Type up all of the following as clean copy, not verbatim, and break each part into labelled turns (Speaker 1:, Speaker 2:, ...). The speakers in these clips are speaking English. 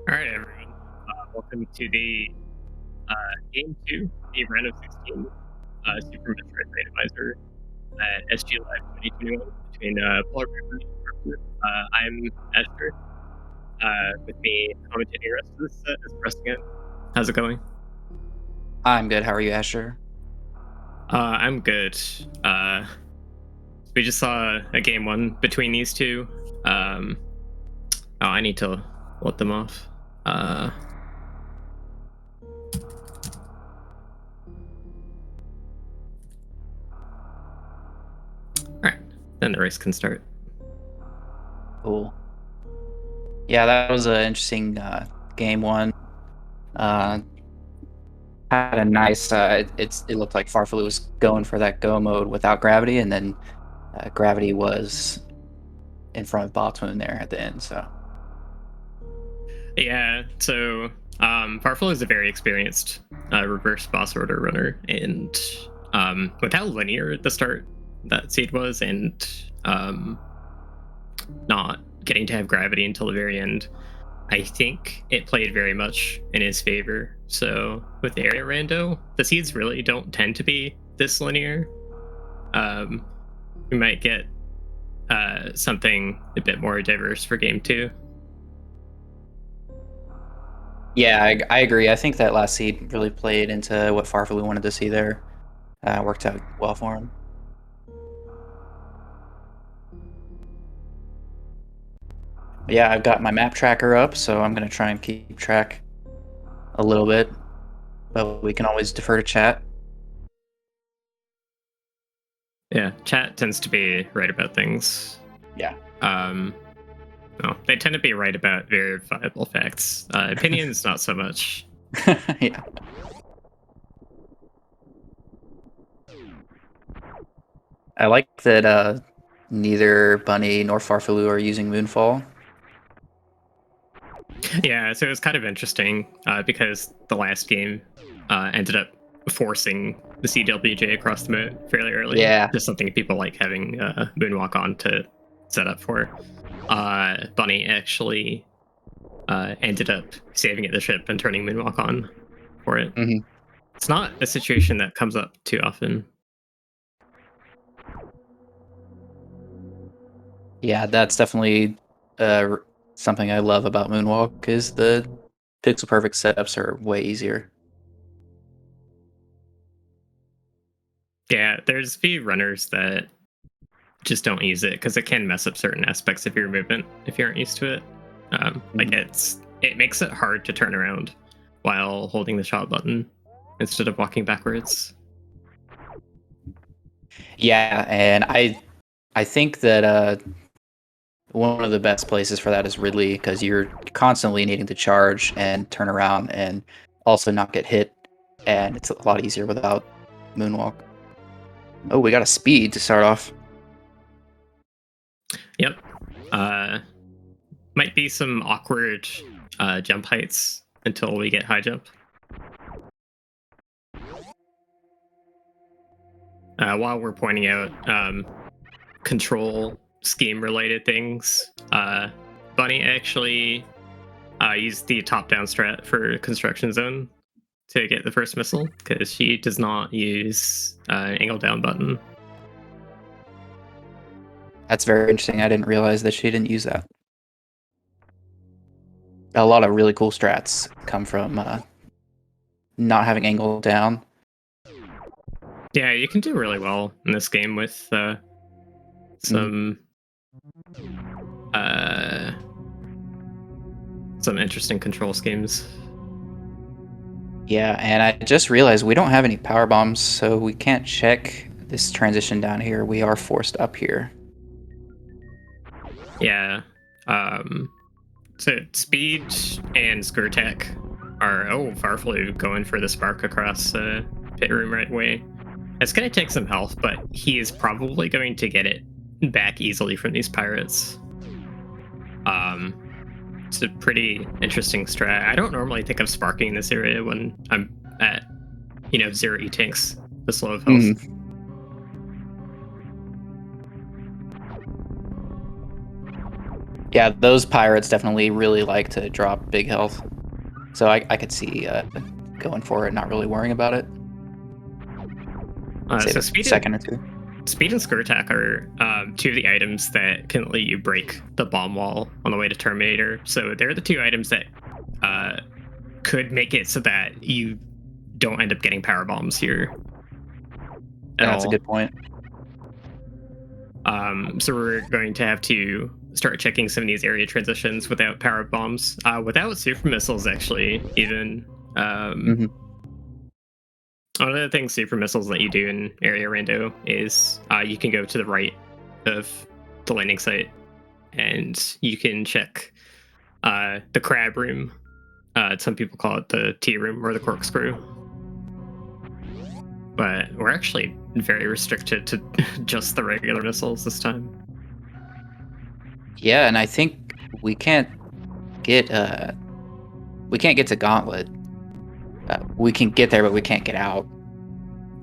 Speaker 1: All right, everyone. Welcome to the game 2, the Random 16 Super Metroid Randomizer at SGLIVE 2021 between polarbearbunny and farfelu. I'm Esther. With me commentating the rest of this set is Preston. How's it going?
Speaker 2: I'm good. How are you, Asher?
Speaker 1: I'm good. We just saw a game 1 between these two. I need to let them off. Alright, then the race can start.
Speaker 2: Cool. Yeah, that was an interesting game one. Had a nice. It looked like farfelu was going for that go mode without gravity, and then gravity was in front of Botsman there at the end. So
Speaker 1: Yeah, so farfelu is a very experienced reverse boss order runner, and with how linear at the start that seed was, and not getting to have gravity until the very end, I think it played very much in his favor. So with the area rando, the seeds really don't tend to be this linear. We might get something a bit more diverse for game 2.
Speaker 2: yeah, I agree. I think that last seed really played into what farfelu wanted to see there. Worked out well for him. But yeah, I've got my map tracker up, so I'm gonna try and keep track a little bit. But we can always defer to chat.
Speaker 1: Yeah, chat tends to be right about things.
Speaker 2: Yeah.
Speaker 1: No, they tend to be right about verifiable facts. Opinions, not so much.
Speaker 2: Yeah. I like that neither Bunny nor Farfelu are using Moonfall.
Speaker 1: Yeah, so it was kind of interesting because the last game ended up forcing the CWJ across the moat fairly early.
Speaker 2: Yeah.
Speaker 1: Just something people like having Moonwalk on to set up for. Bunny actually ended up saving at the ship and turning Moonwalk on for it.
Speaker 2: Mm-hmm.
Speaker 1: It's not a situation that comes up too often.
Speaker 2: Yeah, that's definitely something I love about Moonwalk is the pixel perfect setups are way easier.
Speaker 1: Yeah, there's a few runners that just don't use it because it can mess up certain aspects of your movement if you aren't used to it. Like it makes it hard to turn around while holding the shot button instead of walking backwards.
Speaker 2: Yeah, and I think that one of the best places for that is Ridley because you're constantly needing to charge and turn around and also not get hit, and it's a lot easier without Moonwalk. Oh, we got a speed to start off.
Speaker 1: Yep. Might be some awkward jump heights until we get high jump. While we're pointing out control scheme related things, Bunny actually used the top down strat for construction zone to get the first missile because she does not use angle down button.
Speaker 2: That's very interesting. I didn't realize that she didn't use that. A lot of really cool strats come from not having angle down.
Speaker 1: Yeah, you can do really well in this game with some interesting control schemes.
Speaker 2: Yeah, and I just realized we don't have any power bombs, so we can't check this transition down here. We are forced up here.
Speaker 1: Yeah. So speed and Skirtek are farfelu going for the spark across pit room right away. It's gonna take some health, but he is probably going to get it back easily from these pirates. It's a pretty interesting strat. I don't normally think of sparking in this area when I'm at 0 E tanks, this low of health.
Speaker 2: Yeah, those pirates definitely really like to drop big health. So I could see going for it, not really worrying about it. Save
Speaker 1: So
Speaker 2: a second or two.
Speaker 1: Speed and Skirt Attack are two of the items that can let you break the bomb wall on the way to Terminator. So they're the two items that could make it so that you don't end up getting power bombs here.
Speaker 2: That's a good point.
Speaker 1: So we're going to have to start checking some of these area transitions without power bombs, without super missiles, actually, even. One of the things super missiles let you do in area rando is you can go to the right of the landing site and you can check the crab room. Some people call it the tea room or the corkscrew. But we're actually very restricted to just the regular missiles this time.
Speaker 2: Yeah, and I think we can't get to Gauntlet. We can get there, but we can't get out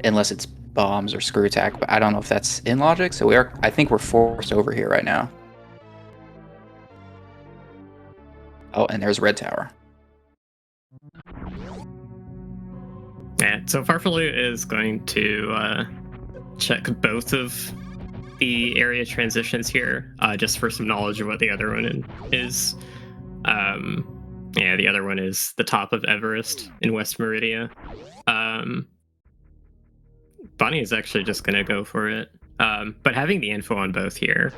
Speaker 2: unless it's bombs or screw attack. But I don't know if that's in logic. So I think we're forced over here right now. Oh, and there's Red Tower.
Speaker 1: Yeah, so farfelu is going to check both of the area transitions here, just for some knowledge of what the other one is. Yeah, the other one is the top of Everest in West Meridia. Bunny is actually just going to go for it. But having the info on both here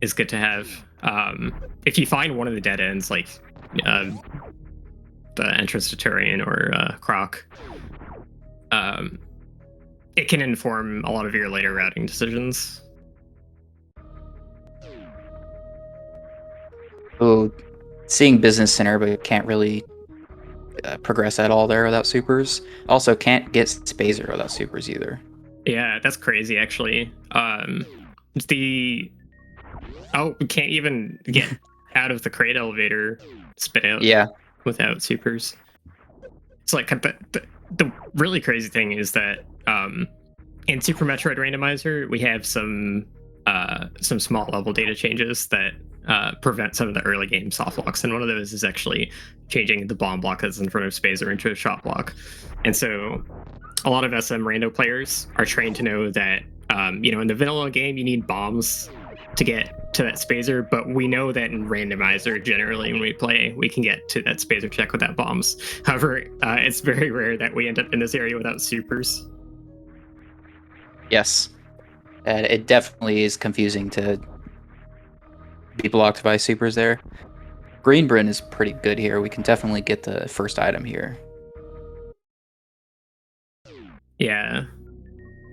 Speaker 1: is good to have. If you find one of the dead ends, like the entrance to Turian or Croc, it can inform a lot of your later routing decisions.
Speaker 2: Oh, seeing Business Center, but can't really progress at all there without supers. Also, can't get Spazer without supers either.
Speaker 1: Yeah, that's crazy, actually. We can't even get out of the crate elevator spit out.
Speaker 2: Yeah.
Speaker 1: Without supers. It's like the really crazy thing is that in Super Metroid Randomizer we have some small level data changes that prevent some of the early game soft locks, and one of those is actually changing the bomb block that's in front of Spazer into a shot block. And so a lot of SM rando players are trained to know that in the vanilla game you need bombs to get to that Spazer, but we know that in Randomizer, generally when we play, we can get to that Spazer check without bombs. However, it's very rare that we end up in this area without supers.
Speaker 2: Yes. And it definitely is confusing to be blocked by supers there. Greenbryn is pretty good here. We can definitely get the first item here.
Speaker 1: Yeah.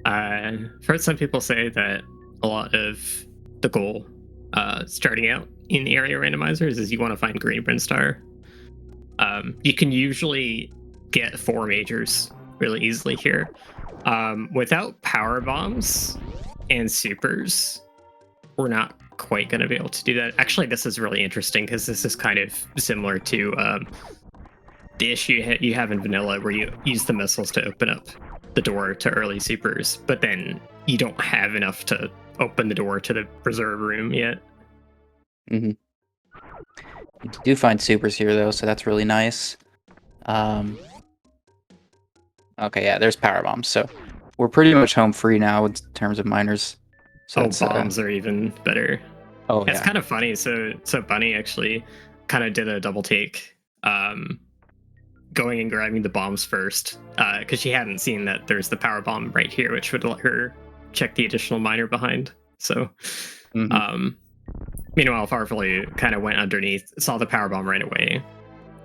Speaker 1: I've heard some people say that a lot of the goal starting out in the area randomizers is you want to find Greenbryn Star. You can usually get 4 majors really easily here. Without power bombs and supers, we're not quite going to be able to do that. Actually, this is really interesting because this is kind of similar to the issue you have in vanilla where you use the missiles to open up the door to early supers, but then you don't have enough to open the door to the preserve room yet.
Speaker 2: Mm-hmm. You do find supers here though, so that's really nice. Okay, yeah, there's power bombs, so we're pretty much home free now in terms of miners. So
Speaker 1: bombs are even better.
Speaker 2: Oh,
Speaker 1: it's kind of funny. So Bunny actually kind of did a double take, going and grabbing the bombs first, because she hadn't seen that there's the power bomb right here, which would let her check the additional miner behind. So, meanwhile, farfelu kind of went underneath, saw the power bomb right away,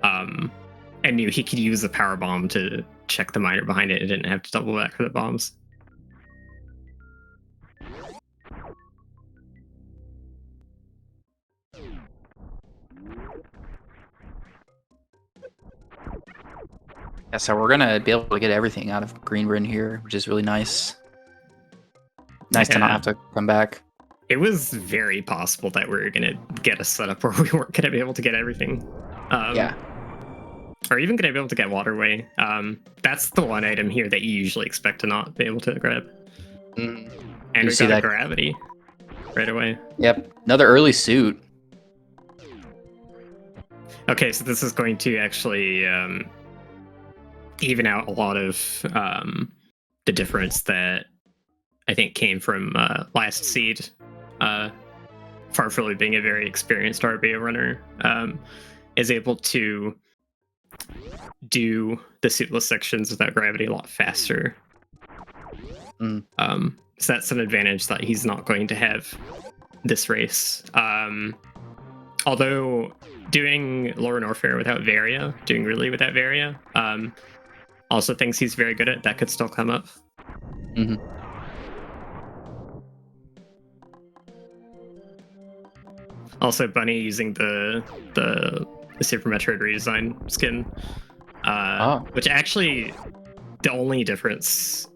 Speaker 1: and knew he could use the power bomb to check the miner behind it. It didn't have to double back for the bombs.
Speaker 2: Yeah, so we're gonna be able to get everything out of Greenbryn here, which is really nice. Nice to not have to come back.
Speaker 1: It was very possible that we were gonna get a setup where we weren't gonna be able to get everything.
Speaker 2: Yeah.
Speaker 1: Or even gonna be able to get Waterway. That's the one item here that you usually expect to not be able to grab.
Speaker 2: And
Speaker 1: we got a Gravity. right away.
Speaker 2: Yep, another early suit.
Speaker 1: Okay, so this is going to actually even out a lot of the difference that I think came from last seed. Farfelu, being a very experienced RBO runner, is able to do the suitless sections without gravity a lot faster.
Speaker 2: Mm.
Speaker 1: So that's an advantage that he's not going to have this race. Although doing Lower Norfair without Varia, doing really without Varia, also things he's very good at, that could still come up.
Speaker 2: Mm-hmm.
Speaker 1: Also, Bunny using the Super Metroid redesign skin, which actually the only difference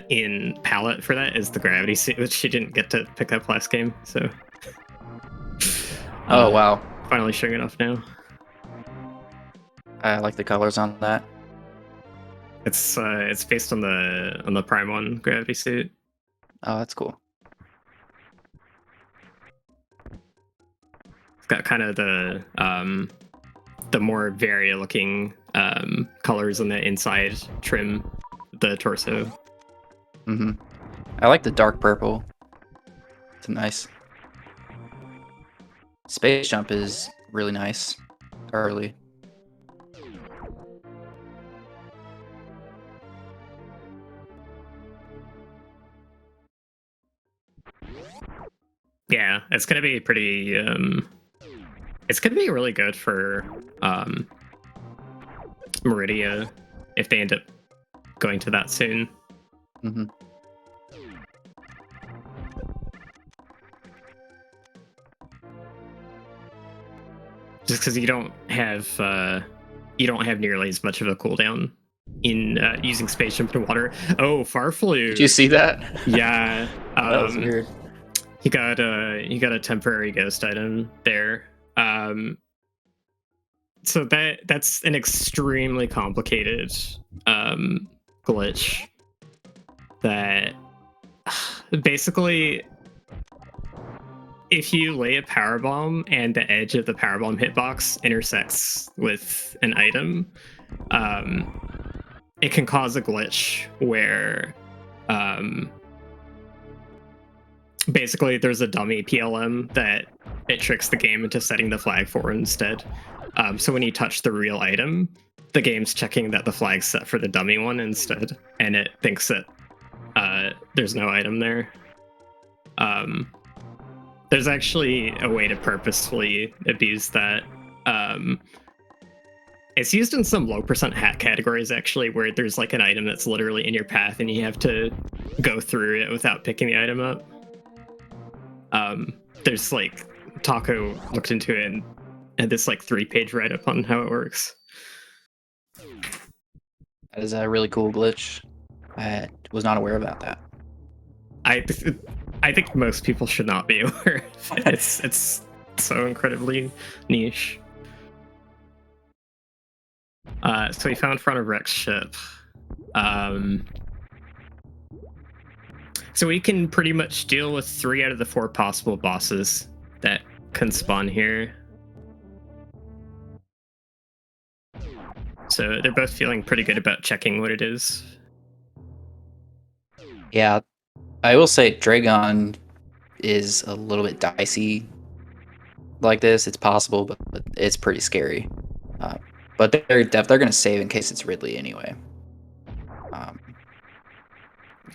Speaker 1: in palette for that is the gravity suit, which she didn't get to pick up last game. So,
Speaker 2: oh wow,
Speaker 1: finally showing it off now.
Speaker 2: I like the colors on that.
Speaker 1: It's based on the Prime 1 gravity suit.
Speaker 2: Oh, that's cool.
Speaker 1: It's got kind of the more Varia looking colors on the inside trim, the torso.
Speaker 2: Mm-hmm. I like the dark purple. It's nice. Space jump is really nice early.
Speaker 1: Yeah, it's gonna be pretty. It's gonna be really good for Meridia if they end up going to that soon.
Speaker 2: Mm-hmm.
Speaker 1: Just because you don't have nearly as much of a cooldown in using space jump in water. Oh, Farfelu.
Speaker 2: Did you see that?
Speaker 1: Yeah,
Speaker 2: That was weird.
Speaker 1: He got a temporary ghost item there. So that's an extremely complicated glitch that basically, if you lay a power bomb and the edge of the power bomb hitbox intersects with an item, it can cause a glitch where basically there's a dummy PLM that it tricks the game into setting the flag for instead. So when you touch the real item, the game's checking that the flag's set for the dummy one instead, and it thinks that there's no item there. There's actually a way to purposefully abuse that. It's used in some low percent hack categories, actually, where there's like an item that's literally in your path and you have to go through it without picking the item up. There's like, Taco looked into it and had this like 3-page write-up on how it works.
Speaker 2: That is a really cool glitch. I was not aware about that.
Speaker 1: I think most people should not be aware of it. It's so incredibly niche. So we found front of Rex's ship. So we can pretty much deal with 3 out of the 4 possible bosses that can spawn here. So they're both feeling pretty good about checking what it is.
Speaker 2: Yeah, I will say Dragon is a little bit dicey like this. It's possible, but it's pretty scary. But they're going to save in case it's Ridley anyway.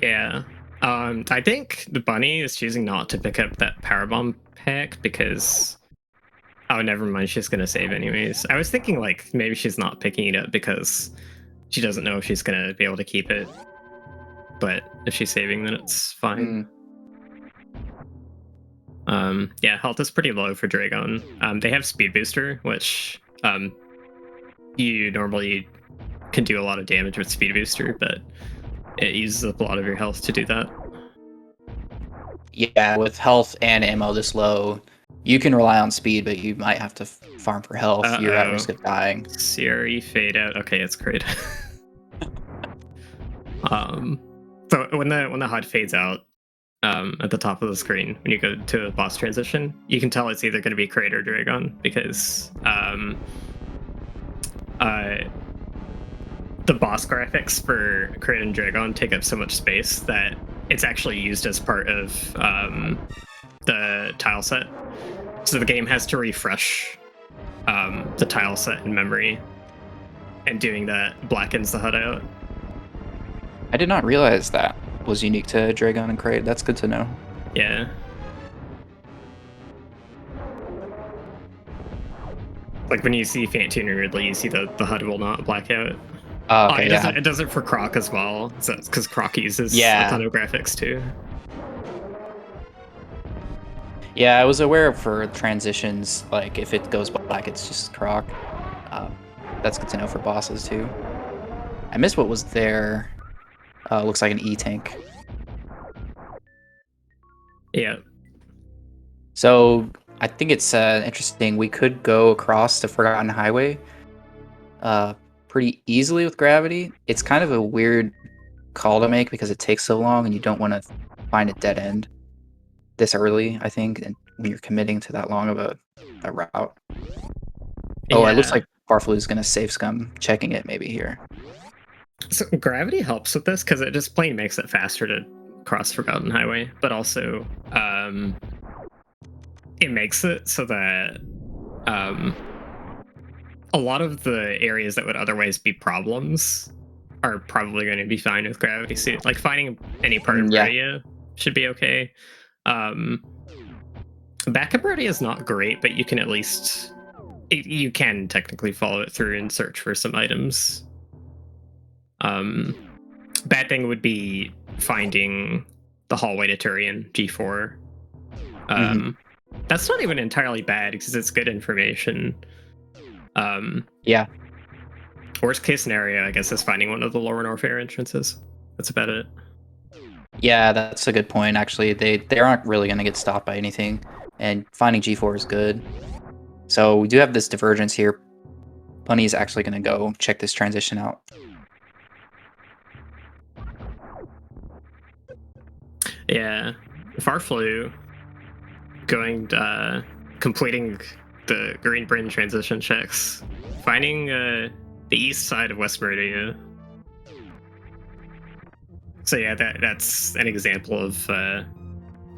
Speaker 1: Yeah. I think the bunny is choosing not to pick up that powerbomb pack because... Oh, never mind. She's going to save anyways. I was thinking, like, maybe she's not picking it up because she doesn't know if she's going to be able to keep it. But if she's saving, then it's fine. Yeah, health is pretty low for Dragon. They have Speed Booster, which you normally can do a lot of damage with Speed Booster, but it uses up a lot of your health to do that.
Speaker 2: Yeah, with health and ammo this low, you can rely on speed, but you might have to farm for health. You're at risk of dying.
Speaker 1: Siri fade out. Okay, it's great. So when the HUD fades out, at the top of the screen when you go to a boss transition. You can tell it's either going to be Kraid or Dragon because the boss graphics for Kraid and Dragon take up so much space that it's actually used as part of the tile set. So the game has to refresh the tile set in memory, and doing that blackens the HUD out.
Speaker 2: I did not realize that was unique to Dragon and Kraid. That's good to know.
Speaker 1: Yeah. Like when you see Fantine and Ridley, you see the HUD will not black out.
Speaker 2: Oh, okay,
Speaker 1: it does it for Croc as well, because Croc uses a ton of graphics too.
Speaker 2: Yeah, I was aware for transitions, like if it goes black, it's just Croc. That's good to know for bosses too. I missed what was there. Looks like an E-tank.
Speaker 1: Yeah.
Speaker 2: So I think it's interesting. We could go across the Forgotten Highway pretty easily with gravity. It's kind of a weird call to make because it takes so long and you don't want to find a dead end this early, I think, and when you're committing to that long of a route. Oh, it looks like farfelu going to save scum checking it maybe here.
Speaker 1: So gravity helps with this because it just plain makes it faster to cross Forgotten Highway, but also it makes it so that a lot of the areas that would otherwise be problems are probably going to be fine with gravity suit. Like finding any part of area should be okay. Backup area is not great, but you can at least you can technically follow it through and search for some items. Bad thing would be finding the hallway to Turian G4. That's not even entirely bad because it's good information.
Speaker 2: Yeah.
Speaker 1: Worst case scenario, I guess, is finding one of the Lower Norfair entrances. That's about it.
Speaker 2: Yeah, that's a good point. Actually, they aren't really going to get stopped by anything, and finding G4 is good. So we do have this divergence here. Bunny's actually going to go check this transition out.
Speaker 1: Yeah, farfelu completing the Green Bryn transition checks, finding the east side of West Meridia. So yeah, that's an example of a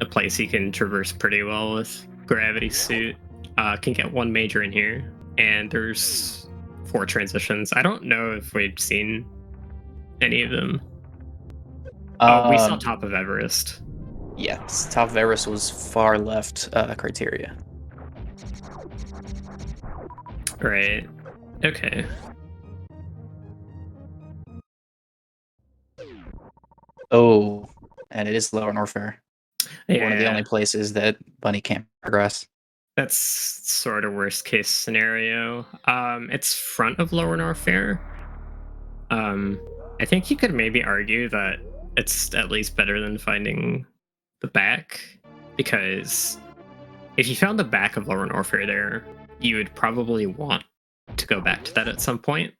Speaker 1: place you can traverse pretty well with gravity suit. Can get one major in here, and there's 4 transitions. I don't know if we've seen any of them. We saw Top of Everest.
Speaker 2: Yes, Top of Everest was far left criteria.
Speaker 1: Right. Okay.
Speaker 2: Oh, and it is Lower Norfair.
Speaker 1: Yeah.
Speaker 2: One of the only places that Bunny can't progress.
Speaker 1: That's sort of worst case scenario. It's front of Lower Norfair. I think you could maybe argue that it's at least better than finding the back, because if you found the back of Lower Norfair there, you would probably want to go back to that at some point.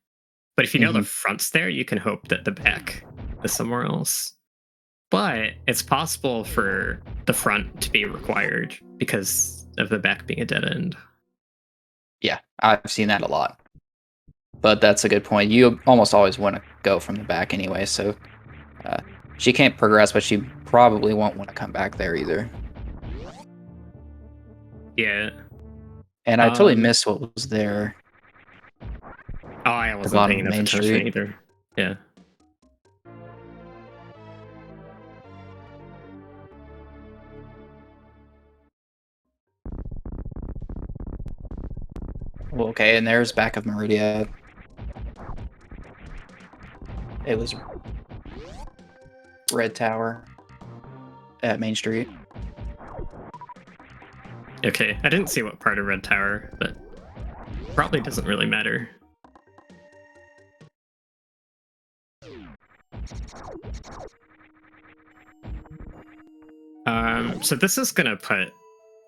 Speaker 1: But if you know the front's there, you can hope that the back is somewhere else. But it's possible for the front to be required because of the back being a dead end.
Speaker 2: Yeah, I've seen that a lot. But that's a good point. You almost always want to go from the back anyway, so she can't progress, but she probably won't want to come back there either.
Speaker 1: Yeah.
Speaker 2: And I totally missed what was there.
Speaker 1: Oh, I wasn't paying enough attention either. Yeah.
Speaker 2: Well, okay, and there's back of Meridia. It was Red Tower at Main Street.
Speaker 1: Okay, I didn't see what part of Red Tower, but probably doesn't really matter. So this is gonna put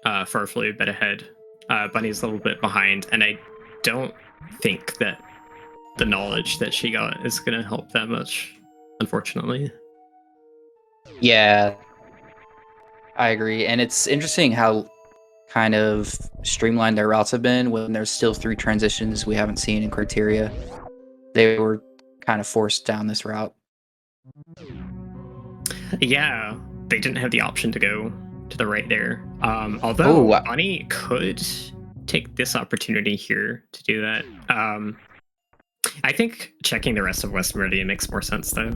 Speaker 1: farfelu a bit ahead. Bunny's a little bit behind, and I don't think that the knowledge that she got is gonna help that much, unfortunately.
Speaker 2: Yeah, I agree, and it's interesting how kind of streamlined their routes have been when there's still 3 transitions we haven't seen in Criteria. They were kind of forced down this route.
Speaker 1: Yeah, they didn't have the option to go to the right there.
Speaker 2: Oh,
Speaker 1: Although Bunny could take this opportunity here to do that. I think checking the rest of West Meridian makes more sense, though.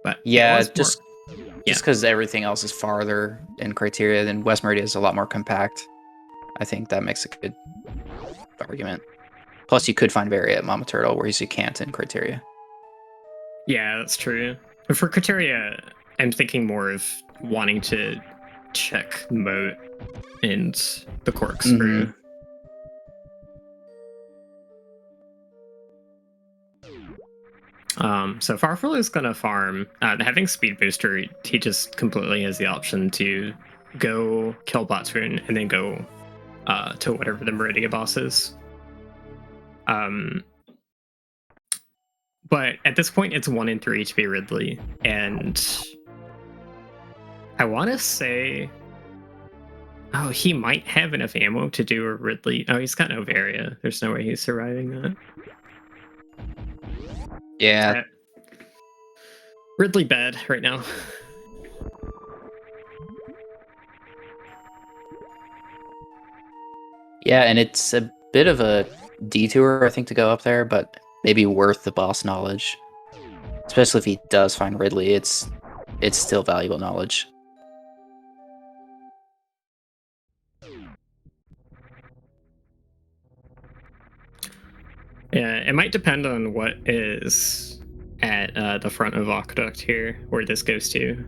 Speaker 1: But
Speaker 2: yeah,
Speaker 1: it was
Speaker 2: just because everything else is farther in Criteria, then West Meridian is a lot more compact. I think that makes a good argument. Plus, you could find Barry at Mama Turtle, whereas you can't in Criteria.
Speaker 1: Yeah, that's true. For Criteria, I'm thinking more of wanting to check Moat and the Corkscrew.
Speaker 2: Mhm.
Speaker 1: So farfelu is gonna farm. Having Speed Booster, he just completely has the option to go kill Bottoon and then go to whatever the Meridia boss is. But at this point, it's 1 in 3 to be Ridley, and I want to say, oh, he might have enough ammo to do a Ridley. Oh, he's got no Varia. There's no way he's surviving that.
Speaker 2: Yeah.
Speaker 1: Ridley bad right now.
Speaker 2: Yeah, and it's a bit of a detour, I think, to go up there, but maybe worth the boss knowledge. Especially if he does find Ridley, it's still valuable knowledge.
Speaker 1: Yeah, it might depend on what is at the front of Aqueduct here, where this goes to.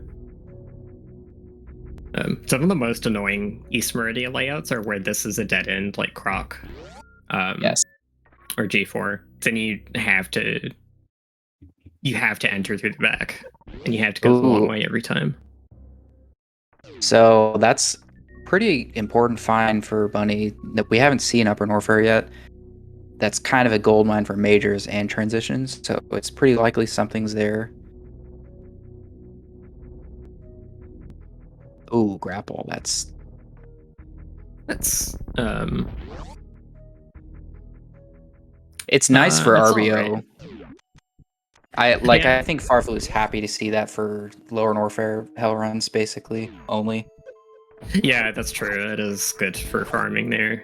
Speaker 1: Some of the most annoying East Meridia layouts are where this is a dead end, like Croc.
Speaker 2: Yes.
Speaker 1: Or G4. Then you have to enter through the back, and you have to go the long way every time.
Speaker 2: So that's pretty important find for Bunny that we haven't seen Upper Norfair yet. That's kind of a gold mine for majors and transitions, so it's pretty likely something's there. Ooh, grapple. That's it's nice for RBO.
Speaker 1: Right.
Speaker 2: I think Farfelu is happy to see that for lower Norfair hell runs, basically only.
Speaker 1: Yeah, that's true. It is good for farming there.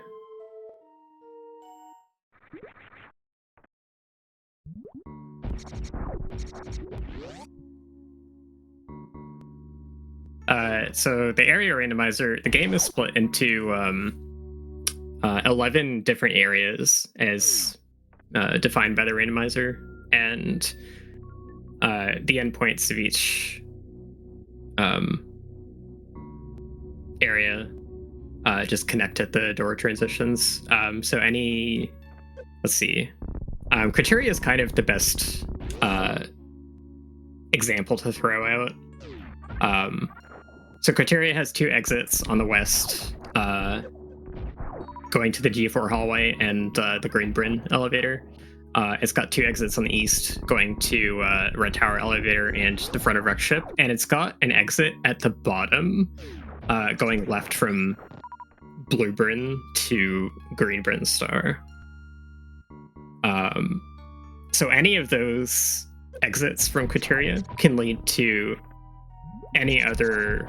Speaker 1: So the area randomizer, the game is split into 11 different areas as defined by the randomizer, and the endpoints of each area just connect at the door transitions. So any, let's see, Criteria is kind of the best example to throw out. So Criteria has 2 exits on the west, going to the G4 hallway and the Green Bryn elevator. It's got 2 exits on the east, going to Red Tower elevator and the front of Wreck Ship, and it's got an exit at the bottom, going left from Blue Bryn to Green Bryn Star. So any of those exits from Criteria can lead to any other.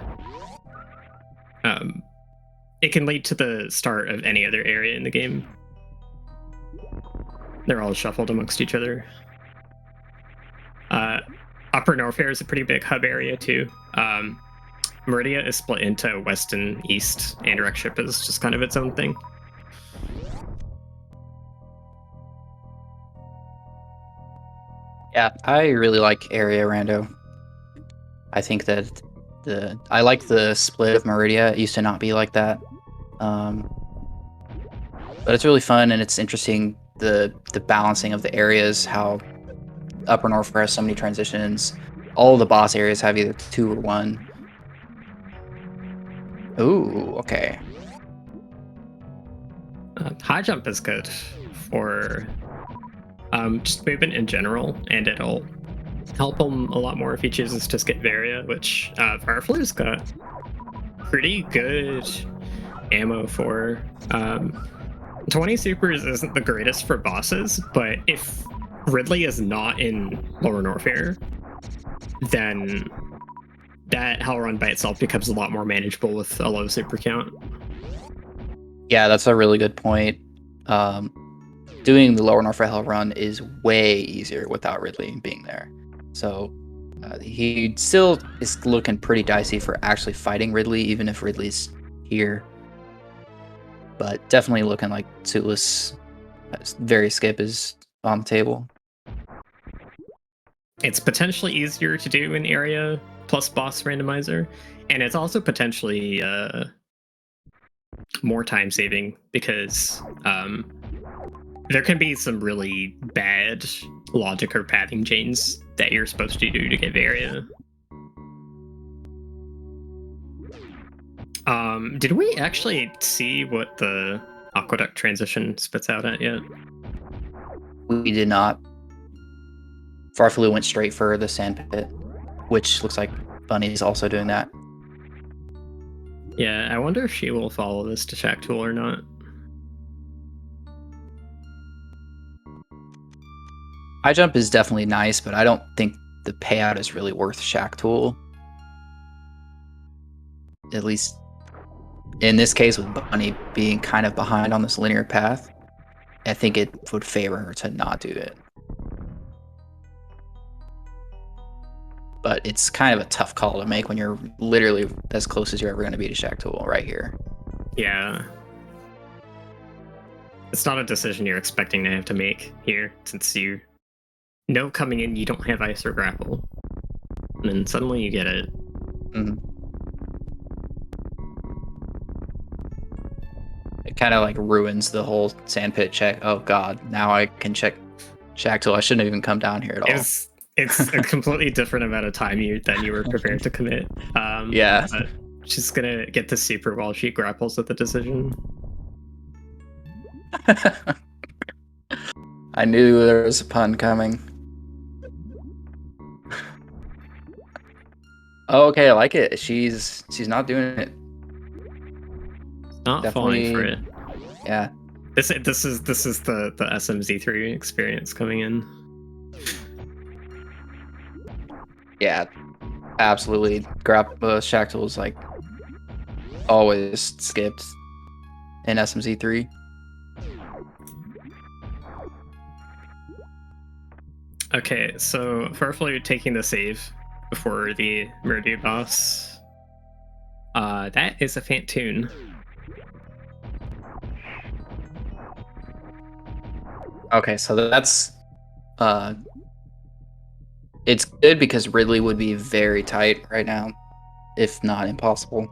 Speaker 1: It can lead to the start of any other area in the game. They're all shuffled amongst each other. Upper Norfair is a pretty big hub area too. Meridia is split into west and east, and Wreck Ship is just kind of its own thing.
Speaker 2: Yeah, I really like area rando. I think that I like the split of Meridia. It used to not be like that. But it's really fun, and it's interesting the balancing of the areas, how Upper Norfair has so many transitions. All the boss areas have either 2 or 1. Ooh, okay.
Speaker 1: High jump is good for just movement in general, and it'll help him a lot more if he chooses to skip Varia, which farfelu's got pretty good ammo for. 20 supers isn't the greatest for bosses, but if Ridley is not in Lower Norfair, then that hell run by itself becomes a lot more manageable with a low super count.
Speaker 2: Yeah, that's a really good point. Doing the Lower Norfair hell run is way easier without Ridley being there. So he still is looking pretty dicey for actually fighting Ridley, even if Ridley's here. But definitely looking like Suitless Very Skip is on the table.
Speaker 1: It's potentially easier to do in area plus boss randomizer, and it's also potentially more time saving because there can be some really bad logic or pathing chains that you're supposed to do to get Varia. Did we actually see what the Aqueduct transition spits out at yet?
Speaker 2: We did not. Farfelu went straight for the sand pit, which looks like Bunny's also doing that.
Speaker 1: Yeah, I wonder if she will follow this to Shack Tool or not.
Speaker 2: High jump is definitely nice, but I don't think the payout is really worth Shack Tool. At least in this case, with Bunny being kind of behind on this linear path, I think it would favor her to not do it. But it's kind of a tough call to make when you're literally as close as you're ever going to be to Shack Tool right here.
Speaker 1: Yeah. It's not a decision you're expecting to have to make here, since you know coming in you don't have ice or grapple. And then suddenly you get it.
Speaker 2: Mm-hmm. It kind of like ruins the whole sandpit check. Oh god, now I can check Shack Tool. I shouldn't have even come down here at all.
Speaker 1: It's a completely different amount of time than you were prepared to commit.
Speaker 2: Yeah.
Speaker 1: She's gonna get the super while she grapples at the decision.
Speaker 2: I knew there was a pun coming. Oh, okay, I like it. She's not doing it.
Speaker 1: Not falling for it.
Speaker 2: Yeah.
Speaker 1: This is the SMZ3 experience coming in.
Speaker 2: Yeah, absolutely. Shack Tool is like always skipped in SMZ3.
Speaker 1: Okay, so farfelu taking the save before the Murdu boss. That is a Fantoon.
Speaker 2: Okay, so that's it's good because Ridley would be very tight right now, if not impossible.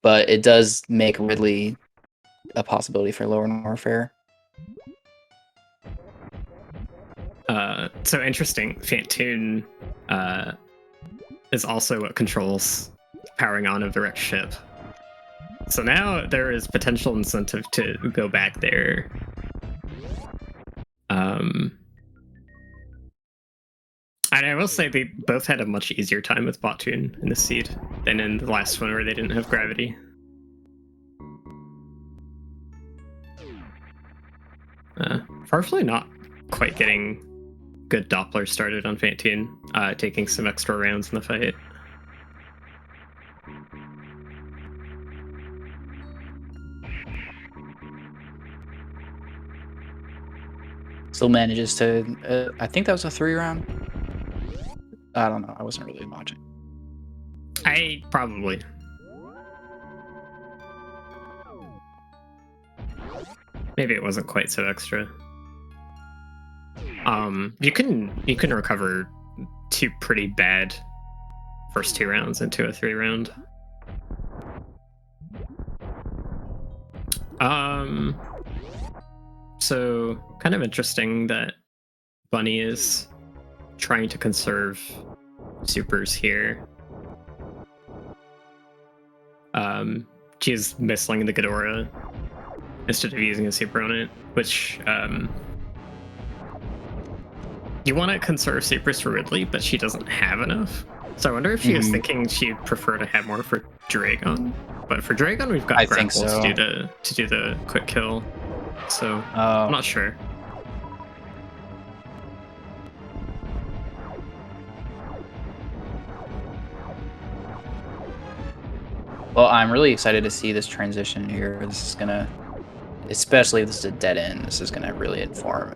Speaker 2: But it does make Ridley a possibility for Lower Norfair.
Speaker 1: So interesting. Fantoon is also what controls powering on of the wrecked ship. So now there is potential incentive to go back there. And I will say they both had a much easier time with Bottoon in the seed than in the last one where they didn't have gravity. Farfelu not quite getting good Doppler started on Fantoon, taking some extra rounds in the fight.
Speaker 2: Still manages to, I think that was a 3-round. I don't know. I wasn't really watching.
Speaker 1: Probably. Maybe it wasn't quite so extra. You can recover 2 pretty bad first 2 rounds into a 3-round. So kind of interesting that Bunny is trying to conserve supers here. She's missling the Ghidorah instead of using a super on it, which you want to conserve supers for Ridley, but she doesn't have enough. So I wonder if she was thinking she'd prefer to have more for Dragon. But for Dragon, we've got
Speaker 2: I think
Speaker 1: grapples
Speaker 2: so.
Speaker 1: to do the quick kill. So
Speaker 2: Oh.
Speaker 1: I'm not sure.
Speaker 2: Well, I'm really excited to see this transition here. This is gonna, especially if this is a dead end, this is gonna really inform.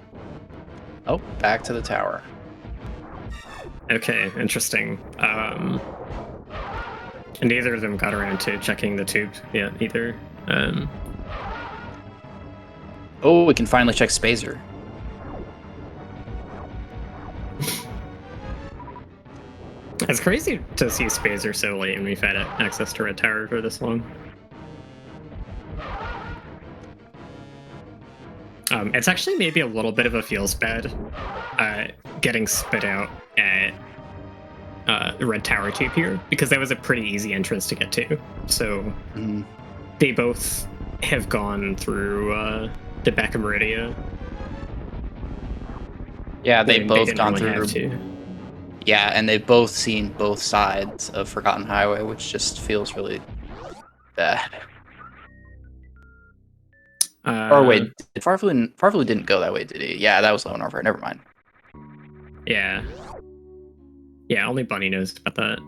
Speaker 2: Oh, back to the tower.
Speaker 1: Okay, interesting. Neither of them got around to checking the tube yet either.
Speaker 2: Oh, we can finally check Spazer.
Speaker 1: It's crazy to see Spazer so late, and we've had access to Red Tower for this long. It's actually maybe a little bit of a feels bad getting spit out at Red Tower tube here, because that was a pretty easy entrance to get to. So they both have gone through the back of Meridia.
Speaker 2: Yeah, they've both
Speaker 1: didn't
Speaker 2: gone
Speaker 1: really have
Speaker 2: through.
Speaker 1: to.
Speaker 2: Yeah, and they've both seen both sides of Forgotten Highway, which just feels really bad. Or wait, Farfelu didn't go that way, did he? Yeah, that was Lone Warfare. Never mind.
Speaker 1: Yeah. Yeah, only Bunny knows about that.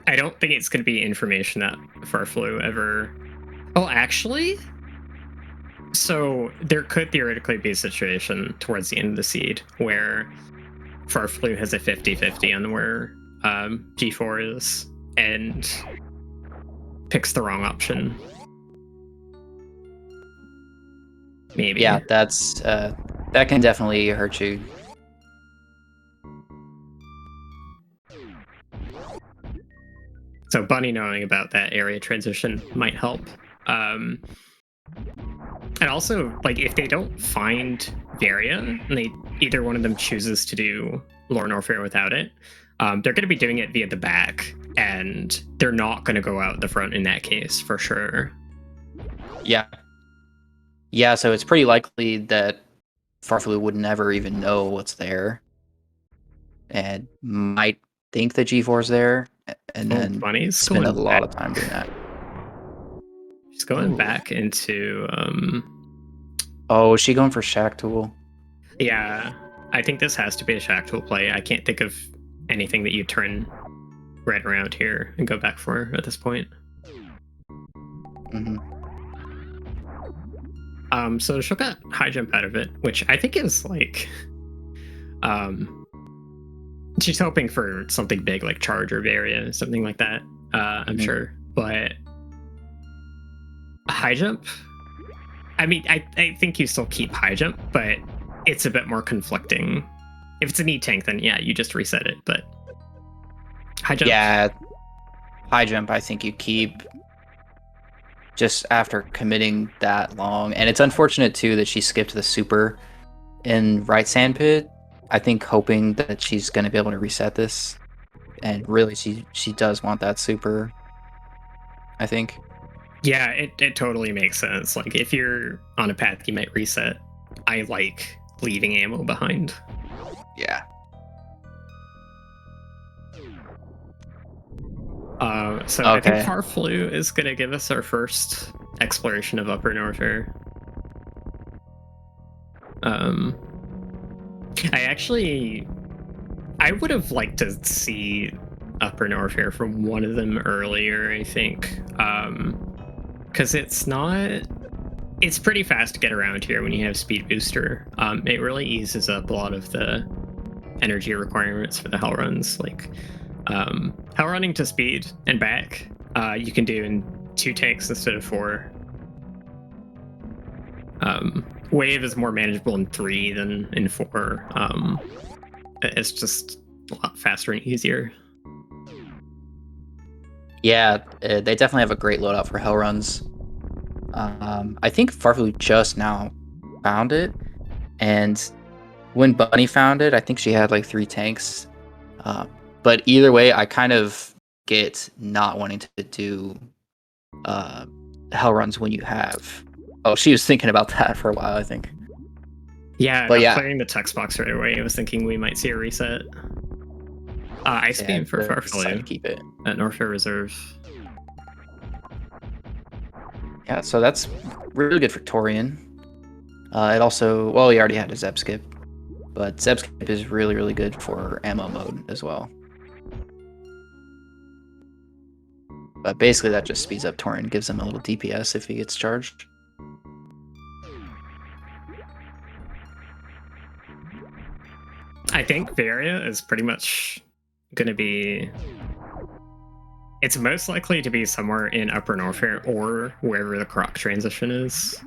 Speaker 1: I don't think it's going to be information that Farfelu ever... Oh, actually? So there could theoretically be a situation towards the end of the seed where Farfelu has a 50-50 on where G4 is and picks the wrong option. Maybe.
Speaker 2: Yeah, that's that can definitely hurt you.
Speaker 1: So Bunny knowing about that area transition might help. And also, like, if they don't find Varia, and either one of them chooses to do Lorne Warfare without it, they're going to be doing it via the back, and they're not going to go out the front in that case, for sure.
Speaker 2: Yeah. Yeah, so it's pretty likely that Farfelu would never even know what's there, and might think that G4's there, and then
Speaker 1: Bunny's
Speaker 2: spend a
Speaker 1: going
Speaker 2: lot
Speaker 1: back.
Speaker 2: of time doing that.
Speaker 1: She's going back into...
Speaker 2: Oh, is she going for Shack Tool?
Speaker 1: Yeah, I think this has to be a Shack Tool play. I can't think of anything that you turn right around here and go back for at this point. So she'll get high jump out of it, which I think is like... she's hoping for something big like charge or Varia, something like that, I'm sure. But high jump... I mean, I think you still keep high jump, but it's a bit more conflicting. If it's an E-tank, then yeah, you just reset it, but high jump...
Speaker 2: Yeah, high jump I think you keep just after committing that long. And it's unfortunate, too, that she skipped the super in right sandpit. I think hoping that she's going to be able to reset this. And really, she does want that super, I think.
Speaker 1: Yeah, it totally makes sense. Like, if you're on a path you might reset, I like leaving ammo behind.
Speaker 2: Yeah.
Speaker 1: So I think Farfelu is going to give us our first exploration of Upper Norfair. I would have liked to see Upper Norfair from one of them earlier, I think. Because it's pretty fast to get around here when you have Speed Booster. It really eases up a lot of the energy requirements for the hell runs. Like, hell running to speed and back, you can do in 2 tanks instead of 4. Wave is more manageable in 3 than in 4. It's just a lot faster and easier.
Speaker 2: Yeah, they definitely have a great loadout for hell runs. I think Farfelu just now found it, and when Bunny found it, I think she had like 3 tanks. But either way, I kind of get not wanting to do hell runs when you have... Oh, she was thinking about that for a while, I think.
Speaker 1: Yeah,
Speaker 2: But
Speaker 1: not
Speaker 2: yeah.
Speaker 1: clearing the text box right away. I was thinking we might see a reset. Ice Beam for
Speaker 2: Decisive
Speaker 1: farfelu
Speaker 2: keep it.
Speaker 1: at Norfair Reserve.
Speaker 2: Yeah, so that's really good for Torian. It also, well, he already had a Zeb skip, but Zeb skip is really, really good for ammo mode as well. But basically that just speeds up Torian, gives him a little DPS if he gets charged.
Speaker 1: I think Varia is pretty much going to be... It's most likely to be somewhere in Upper Norfair or wherever the Croc transition is.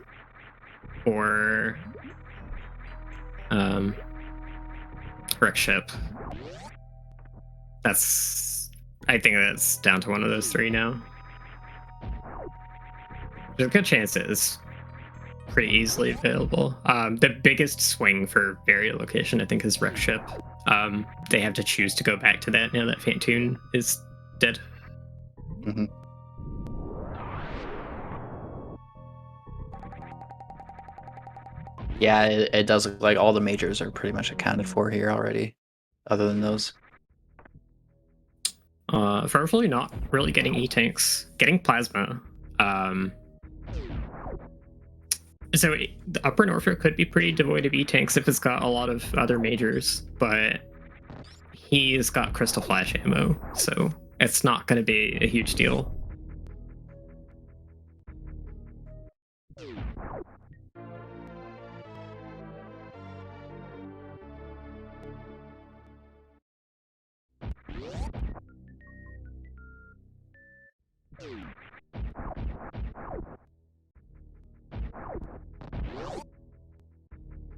Speaker 1: Or... Wreck Ship. I think that's down to one of those three now. There's a good chance it is pretty easily available. The biggest swing for Varia location, I think, is Wreck Ship. They have to choose to go back to that now that Fantoon is dead.
Speaker 2: Mm-hmm. Yeah, it does look like all the majors are pretty much accounted for here already, other than those.
Speaker 1: Farfelu not really getting E-tanks, getting plasma. So the Upper Norfolk could be pretty devoid of E-tanks if it's got a lot of other majors, but he's got Crystal Flash ammo, so it's not going to be a huge deal.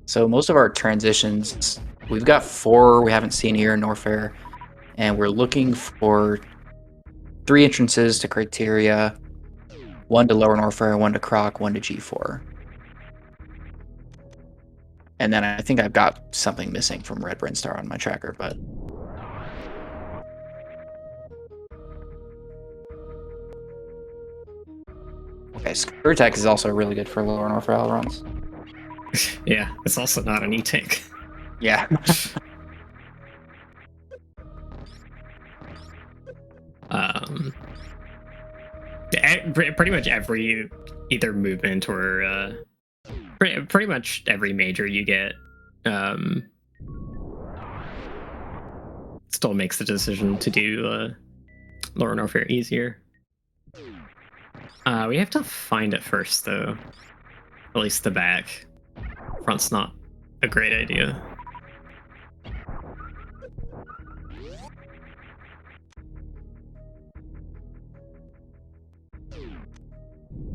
Speaker 2: So most of our transitions, we've got 4 we haven't seen here in Norfair, and we're looking for 3 entrances to Criteria, 1 to Lower Norfair, 1 to Croc, 1 to G4. And then I think I've got something missing from Red Brinstar on my tracker, but... Okay, Screw Attack is also really good for Lower Norfair Ailerons.
Speaker 1: Yeah, it's also not an E-tank.
Speaker 2: Yeah.
Speaker 1: Pretty much every either movement or pretty much every major you get still makes the decision to do Lower Norfair easier. We have to find it first, though. At least the back. Front's not a great idea.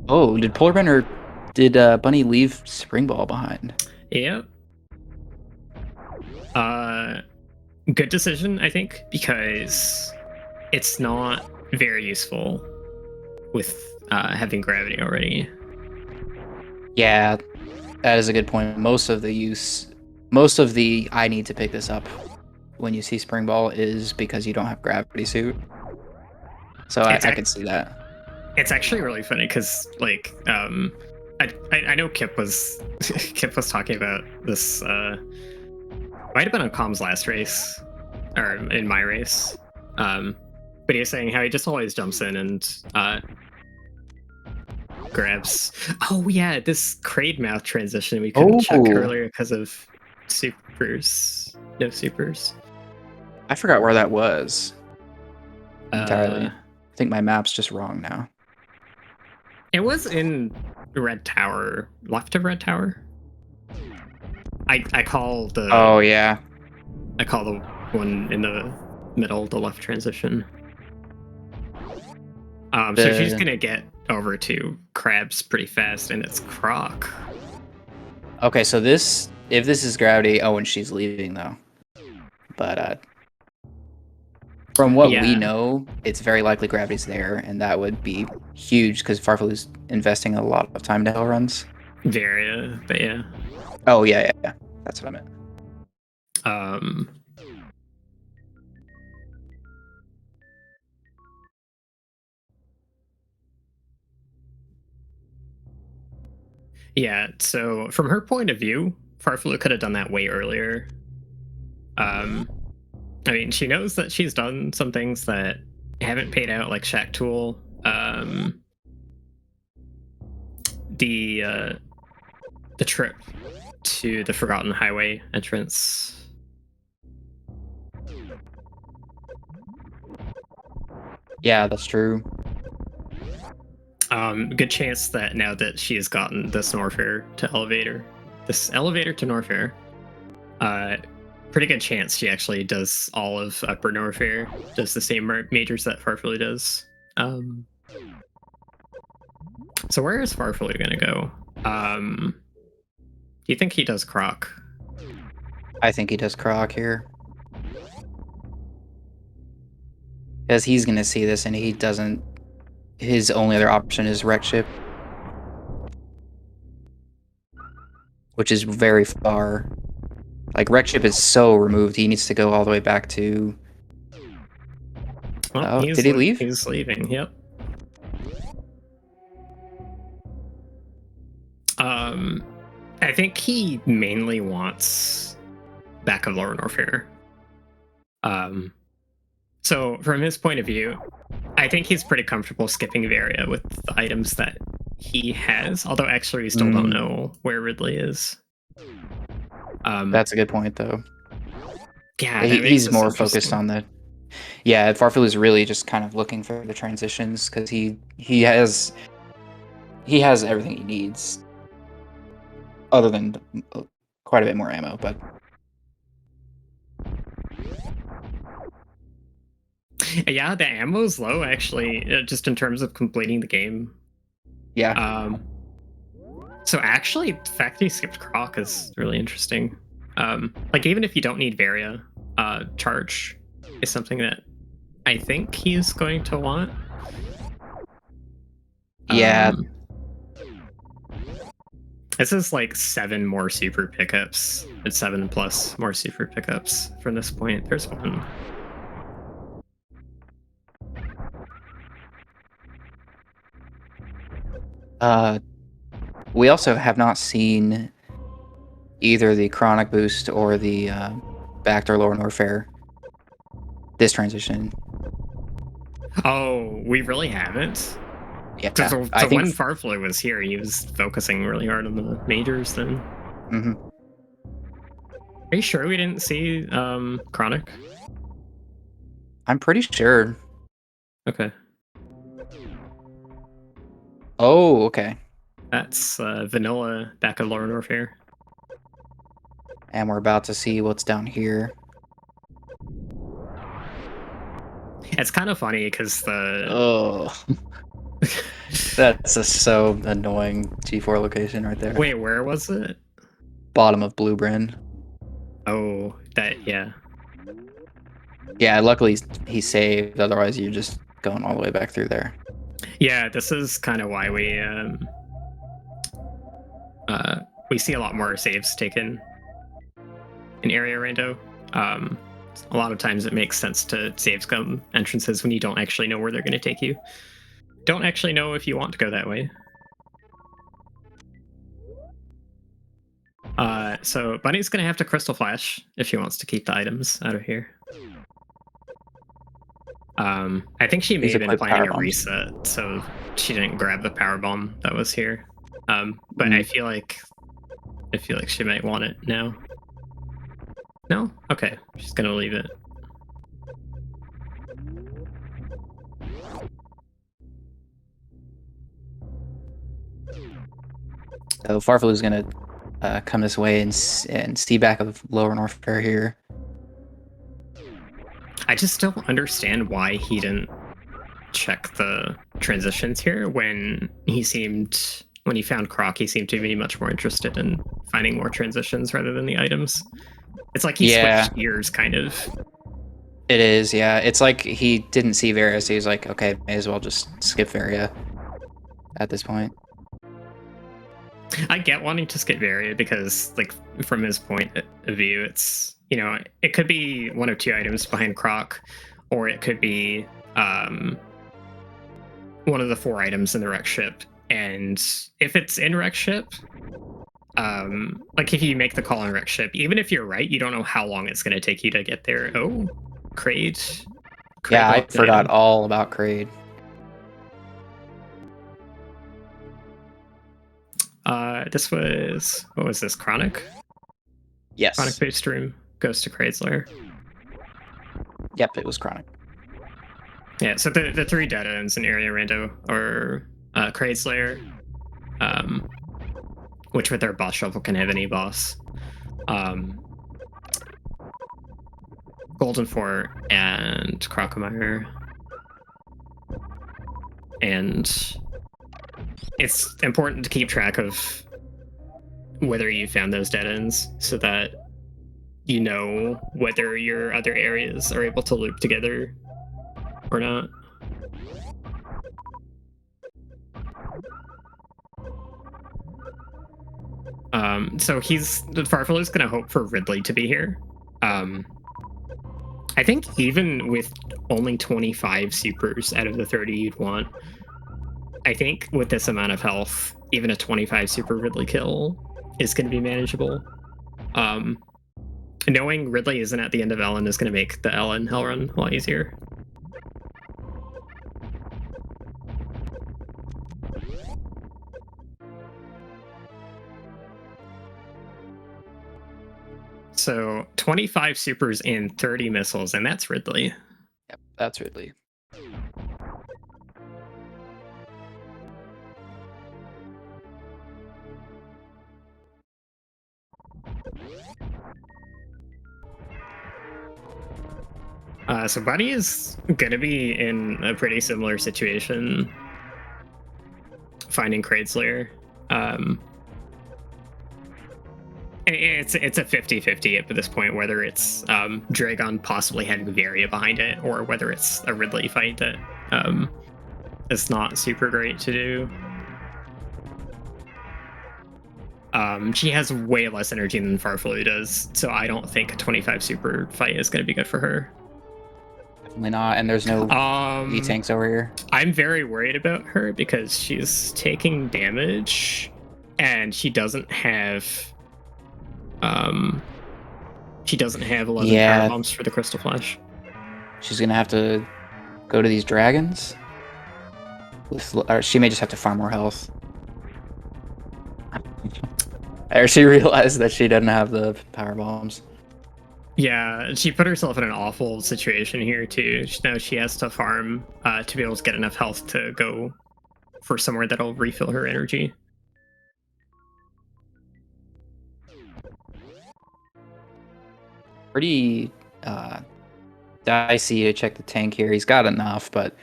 Speaker 2: Oh, did Bunny leave Spring Ball behind?
Speaker 1: Yep. Good decision, I think, because it's not very useful with having gravity already.
Speaker 2: Yeah, that is a good point. Most of the I need to pick this up when you see Spring Ball is because you don't have gravity suit. So I can see that.
Speaker 1: It's actually really funny because, like, I know Kip was Kip was talking about this. Might have been on Com's last race, or in my race. But he was saying how he just always jumps in and grabs. Oh yeah, this Kraid mouth transition we couldn't check earlier because of supers. No supers.
Speaker 2: I forgot where that was entirely. I think my map's just wrong now.
Speaker 1: It was in Red Tower, left of Red Tower. I call the...
Speaker 2: Oh, yeah.
Speaker 1: I call the one in the middle, the left transition. So she's going to get over to Crabs pretty fast, and it's Croc.
Speaker 2: Okay, so if this is gravity... Oh, and she's leaving, though. But from what we know, it's very likely gravity's there, and that would be huge, because Farfelu's investing a lot of time to hell runs.
Speaker 1: Varia, but yeah.
Speaker 2: Oh, yeah. That's what I meant.
Speaker 1: Yeah, so from her point of view, Farfelu could have done that way earlier. I mean, she knows that she's done some things that haven't paid out, like Shack Tool. The trip to the Forgotten Highway entrance.
Speaker 2: Yeah, that's true.
Speaker 1: Good chance that now that she has gotten this Norfair to elevator to Norfair, pretty good chance she actually does all of Upper Norfair, does the same majors that Farfelu does. So where is Farfelu gonna go? Do you think he does Croc?
Speaker 2: I think he does Croc here. Because he's going to see this and he doesn't... His only other option is Wreck Ship. Which is very far. Like, Wreck Ship is so removed, he needs to go all the way back to...
Speaker 1: Well,
Speaker 2: did he leave?
Speaker 1: He's leaving, yep. I think he mainly wants back of Lower Norfair. So from his point of view, I think he's pretty comfortable skipping Varia with the items that he has. Although actually we still don't know where Ridley is.
Speaker 2: That's a good point, though.
Speaker 1: Yeah,
Speaker 2: he's more focused on the... Yeah, Farfelu is really just kind of looking for the transitions because he has everything he needs. Other than quite a bit more ammo, but...
Speaker 1: Yeah, the ammo's low, actually, just in terms of completing the game.
Speaker 2: Yeah.
Speaker 1: So actually, the fact that he skipped Croc is really interesting. Like, even if you don't need Varia, Charge is something that I think he's going to want.
Speaker 2: Yeah.
Speaker 1: This is like 7 more super pickups. It's 7+ more super pickups from this point. There's one.
Speaker 2: We also have not seen either the Chronic boost or the Backdoor Lower Norfair this transition.
Speaker 1: Oh, we really haven't?
Speaker 2: Yeah,
Speaker 1: so when Farfelu was here, he was focusing really hard on the majors then.
Speaker 2: Mm-hmm.
Speaker 1: Are you sure we didn't see Chronic?
Speaker 2: I'm pretty sure.
Speaker 1: Okay.
Speaker 2: Oh, okay.
Speaker 1: That's vanilla back of Lower Norfair.
Speaker 2: And we're about to see what's down here.
Speaker 1: It's kind of funny because the...
Speaker 2: Oh. That's a so annoying G4 location right there.
Speaker 1: Wait, where was it?
Speaker 2: Bottom of Blue Bryn.
Speaker 1: Oh, that, yeah.
Speaker 2: Yeah, luckily he saved, otherwise you're just going all the way back through there.
Speaker 1: Yeah, this is kind of why we see a lot more saves taken in area rando. A lot of times it makes sense to save scum entrances when you don't actually know where they're going to take you. Don't actually know if you want to go that way. So Bunny's going to have to Crystal Flash if he wants to keep the items out of here. I think she may have been planning a reset, so she didn't grab the power bomb that was here. But I feel like she might want it now. No? Okay, she's gonna leave it.
Speaker 2: So Farfelu's gonna come this way and see back of Lower Norfair here.
Speaker 1: I just don't understand why he didn't check the transitions here when he found Croc, he seemed to be much more interested in finding more transitions rather than the items. It's like he switched gears, kind of.
Speaker 2: It is, yeah. It's like he didn't see Varia, so he was like, okay, may as well just skip Varia at this point.
Speaker 1: I get wanting to skip Varia because, like, from his point of view, it's, you know, it could be one of 2 items behind Croc, or it could be one of the 4 items in the Wreck Ship. And if it's in Wreck Ship, like if you make the call on wreck ship, even if you're right, you don't know how long it's going to take you to get there. Oh, Kraid.
Speaker 2: Yeah, I
Speaker 1: lost an
Speaker 2: forgot
Speaker 1: item.
Speaker 2: all about Kraid.
Speaker 1: This was, what was this, Chronic?
Speaker 2: Yes.
Speaker 1: Chronic-based stream goes to Kraid's lair.
Speaker 2: Yep, it was Chronic.
Speaker 1: Yeah, so the 3 dead ends in area rando are Kraid's lair, which with their boss shuffle can have any boss. Golden Fort and Crocomire. And it's important to keep track of whether you found those dead ends so that you know whether your other areas are able to loop together or not. So the farfelu's gonna hope for Ridley to be here. I think even with only 25 supers out of the 30 you'd want, I think with this amount of health, even a 25 super Ridley kill is going to be manageable. Knowing Ridley isn't at the end of Ellen is going to make the Ellen hell run a lot easier. So 25 supers and 30 missiles, and that's Ridley.
Speaker 2: Yep, that's Ridley.
Speaker 1: So Buddy is going to be in a pretty similar situation finding Kraid's lair. It's a 50-50 at this point, whether it's Dragon possibly having Varia behind it, or whether it's a Ridley fight that is not super great to do. She has way less energy than Farfelu does, so I don't think a 25 super fight is going to be good for her.
Speaker 2: Definitely not, and there's no E-tanks over here.
Speaker 1: I'm very worried about her because she's taking damage, and she doesn't have... she doesn't have 11 power bombs for the Crystal Flash.
Speaker 2: She's gonna have to go to these dragons. Or she may just have to farm more health. I actually realized that she doesn't have the power bombs.
Speaker 1: Yeah, she put herself in an awful situation here too. Now she has to farm to be able to get enough health to go for somewhere that'll refill her energy.
Speaker 2: Pretty dicey to check the tank here. He's got enough, but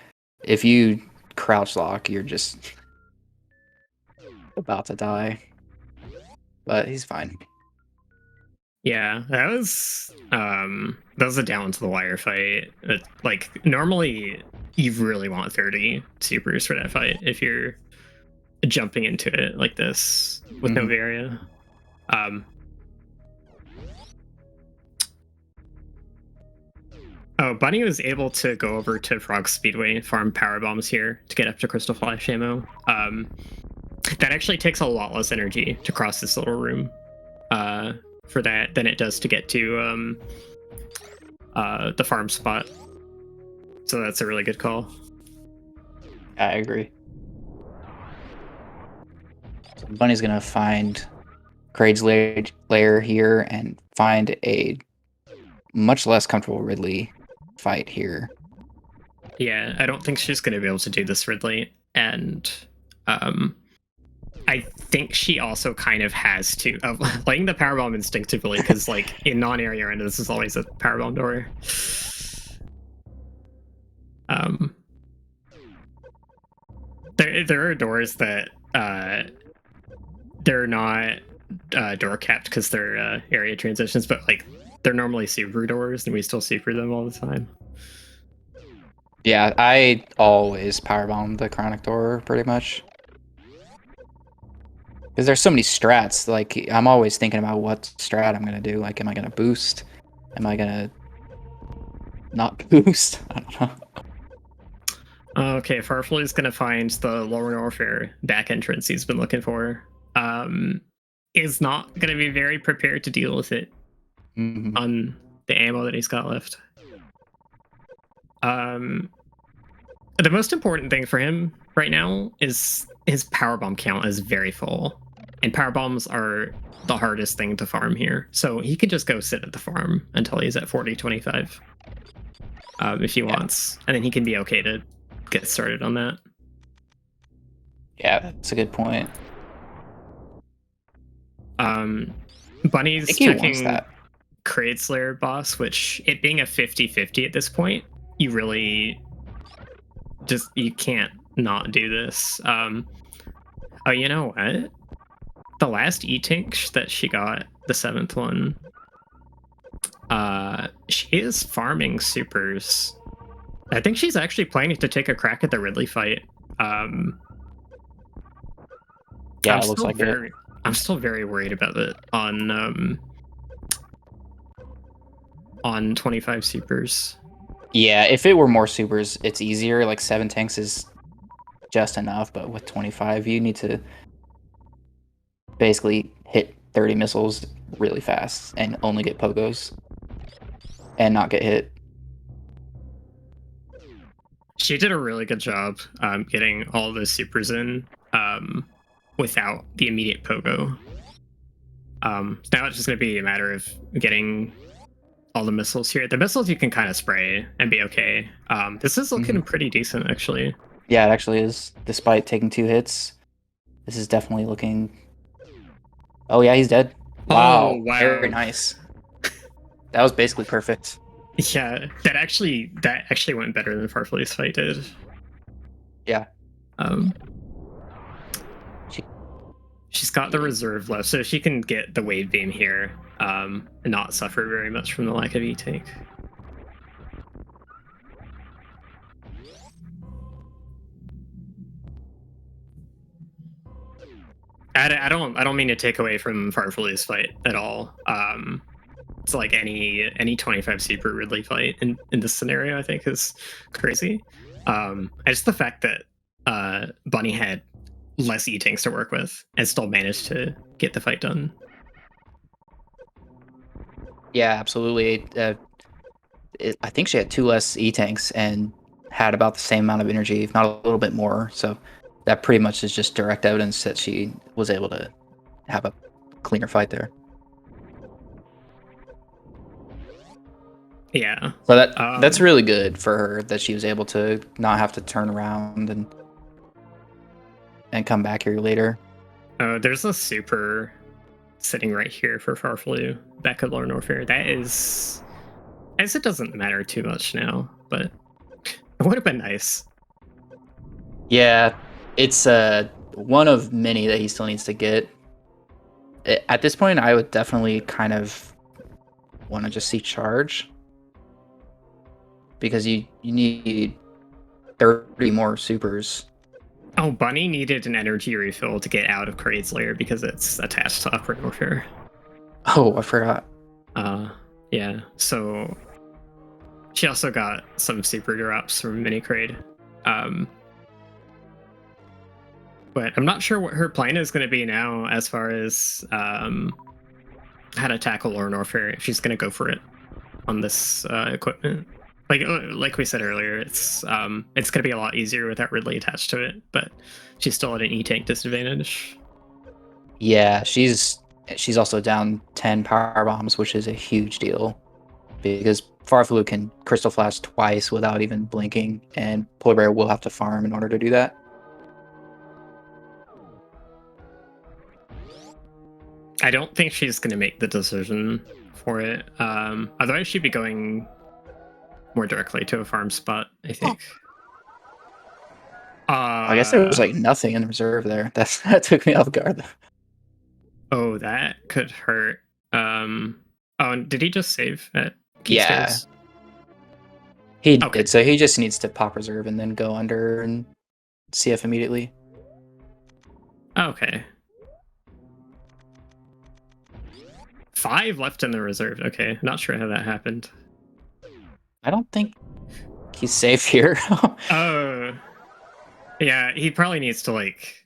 Speaker 2: if you crouch lock, you're just about to die. But he's fine.
Speaker 1: Yeah, that was a down to the wire fight. Like normally you really want 30 supers for that fight if you're jumping into it like this with no Varia. Oh, Bunny was able to go over to Frog Speedway, farm power bombs here to get up to Crystal Flash ammo. That actually takes a lot less energy to cross this little room for that than it does to get to the farm spot. So that's a really good call.
Speaker 2: I agree. So Bunny's gonna find Kraid's lair here and find a much less comfortable Ridley fight here.
Speaker 1: Yeah, I don't think she's going to be able to do this, Ridley. And I think she also kind of has to, laying the powerbomb instinctively, because like in non-area random, this is always a powerbomb door. There are doors that they're not door capped because they're area transitions, but like they're normally super doors, and we still super them all the time.
Speaker 2: Yeah, I always powerbomb the Chronic door pretty much. Because there's so many strats, like, I'm always thinking about what strat I'm going to do. Like, am I going to boost? Am I going to not boost? I don't know.
Speaker 1: Okay, Farfelu is going to find the Lower Warfare back entrance he's been looking for. is not going to be very prepared to deal with it
Speaker 2: Mhm.
Speaker 1: on the ammo that he's got left. The most important thing for him right now is his power bomb count is very full, and power bombs are the hardest thing to farm here. So he can just go sit at the farm until he's at 40-25 if he wants, and then he can be okay to get started on that.
Speaker 2: Yeah, that's a good point.
Speaker 1: Bunny's
Speaker 2: he wants
Speaker 1: checking
Speaker 2: that.
Speaker 1: Crate Slayer boss, which it being a 50-50 at this point, you really you can't not do this. Oh, you know what? The last E-Tank that she got, the 7th one, she is farming supers. I think she's actually planning to take a crack at the Ridley fight.
Speaker 2: Yeah, it looks like it.
Speaker 1: I'm still very worried about it on 25 supers.
Speaker 2: Yeah, if it were more supers, it's easier. Like 7 tanks is just enough, but with 25, you need to basically hit 30 missiles really fast and only get pogos and not get hit.
Speaker 1: She did a really good job getting all the supers in without the immediate pogo. Now it's just going to be a matter of getting all the missiles here. The missiles you can kind of spray and be okay. This is looking pretty decent, actually.
Speaker 2: Yeah, it actually is. Despite taking 2 hits, this is definitely looking... Oh, yeah, he's dead. Wow,
Speaker 1: Oh, wow.
Speaker 2: Very nice. That was basically perfect.
Speaker 1: Yeah, that actually went better than Farfelu's fight did.
Speaker 2: Yeah.
Speaker 1: She's got the reserve left, so she can get the wave beam here and not suffer very much from the lack of E-Tank. I don't mean to take away from Farfelu's fight at all. It's like any 25 super Ridley fight in this scenario, I think, is crazy. It's the fact that Bunny had less E-Tanks to work with and still managed to get the fight done.
Speaker 2: Yeah, absolutely. I think she had 2 less E-Tanks and had about the same amount of energy, if not a little bit more. So that pretty much is just direct evidence that she was able to have a cleaner fight there.
Speaker 1: Yeah.
Speaker 2: So that's really good for her that she was able to not have to turn around and come back here later.
Speaker 1: There's a super sitting right here for Farfelu back at Lord Warfare. That is, as it doesn't matter too much now, but it would have been nice.
Speaker 2: Yeah, it's one of many that he still needs to get. At this point, I would definitely kind of want to just see charge, because you need 30 more supers.
Speaker 1: Oh, Bunny needed an energy refill to get out of Kraid's lair because it's attached to Upward Warfare.
Speaker 2: Oh, I forgot.
Speaker 1: Yeah, so she also got some super drops from Mini Kraid. But I'm not sure what her plan is going to be now as far as how to tackle Lord Warfare, if she's going to go for it on this equipment. Like we said earlier, it's going to be a lot easier without Ridley attached to it, but she's still at an E-Tank disadvantage.
Speaker 2: Yeah, she's also down 10 power bombs, which is a huge deal, because Farfelu can Crystal Flash twice without even blinking, and Polar Bear will have to farm in order to do that.
Speaker 1: I don't think she's going to make the decision for it. Otherwise, she'd be going more directly to a farm spot, I think.
Speaker 2: I guess there was like nothing in reserve there. That took me off guard.
Speaker 1: Oh, that could hurt. Oh, and did he just save at
Speaker 2: Keystairs? Yeah. He did, so he just needs to pop reserve and then go under and CF immediately.
Speaker 1: Okay. 5 left in the reserve. Okay, not sure how that happened.
Speaker 2: I don't think he's safe here.
Speaker 1: Yeah, he probably needs to like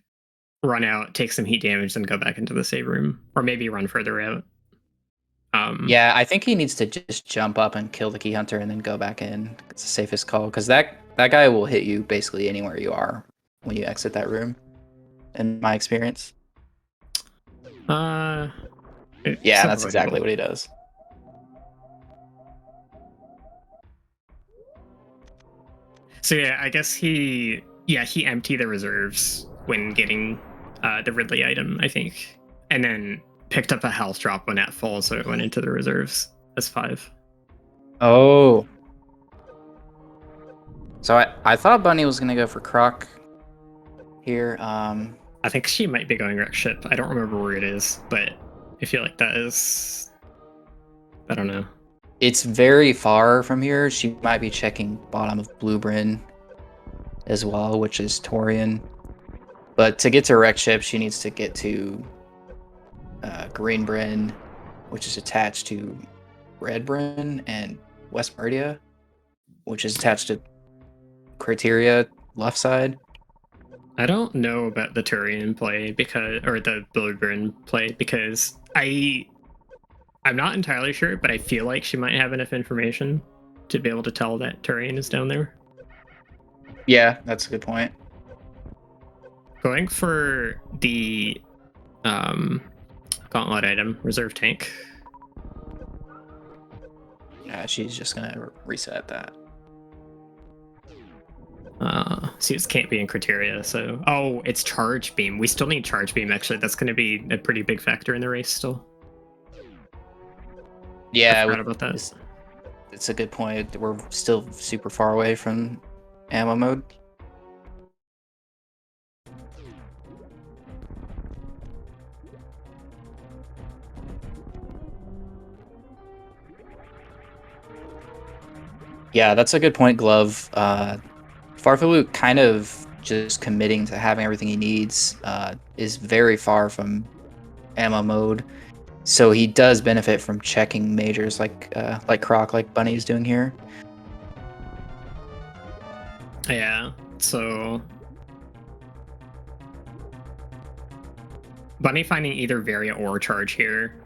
Speaker 1: run out, take some heat damage, then go back into the save room, or maybe run further out.
Speaker 2: Yeah, I think he needs to just jump up and kill the key hunter and then go back in. It's the safest call because that guy will hit you basically anywhere you are when you exit that room. In my experience.
Speaker 1: Yeah,
Speaker 2: that's exactly what he does.
Speaker 1: So yeah, I guess he emptied the reserves when getting the Ridley item, I think, and then picked up a health drop when at full, so it went into the reserves as 5.
Speaker 2: Oh. So I thought Bunny was gonna go for Croc here.
Speaker 1: I think she might be going wreck ship. I don't remember where it is, but I feel like that is. I don't know.
Speaker 2: It's very far from here. She might be checking bottom of Blue Bryn as well, which is Torian. But to get to wreck ship, she needs to get to Green Bryn, which is attached to Red Bryn, and West Meridia, which is attached to Criteria left side.
Speaker 1: I don't know about the Turian play or the Blue Bryn play because I'm not entirely sure, but I feel like she might have enough information to be able to tell that Turian is down there.
Speaker 2: Yeah, that's a good point.
Speaker 1: Going for the gauntlet item, reserve tank.
Speaker 2: Yeah, she's just gonna reset that.
Speaker 1: Seems can't be in criteria, so it's charge beam. We still need charge beam. Actually, that's going to be a pretty big factor in the race still.
Speaker 2: Yeah,
Speaker 1: I forgot about that.
Speaker 2: It's a good point. We're still super far away from ammo mode. Yeah, that's a good point, Glove. Farfelu kind of just committing to having everything he needs is very far from ammo mode. So he does benefit from checking majors like Croc, like Bunny's doing here.
Speaker 1: Yeah, so Bunny finding either Varia or charge here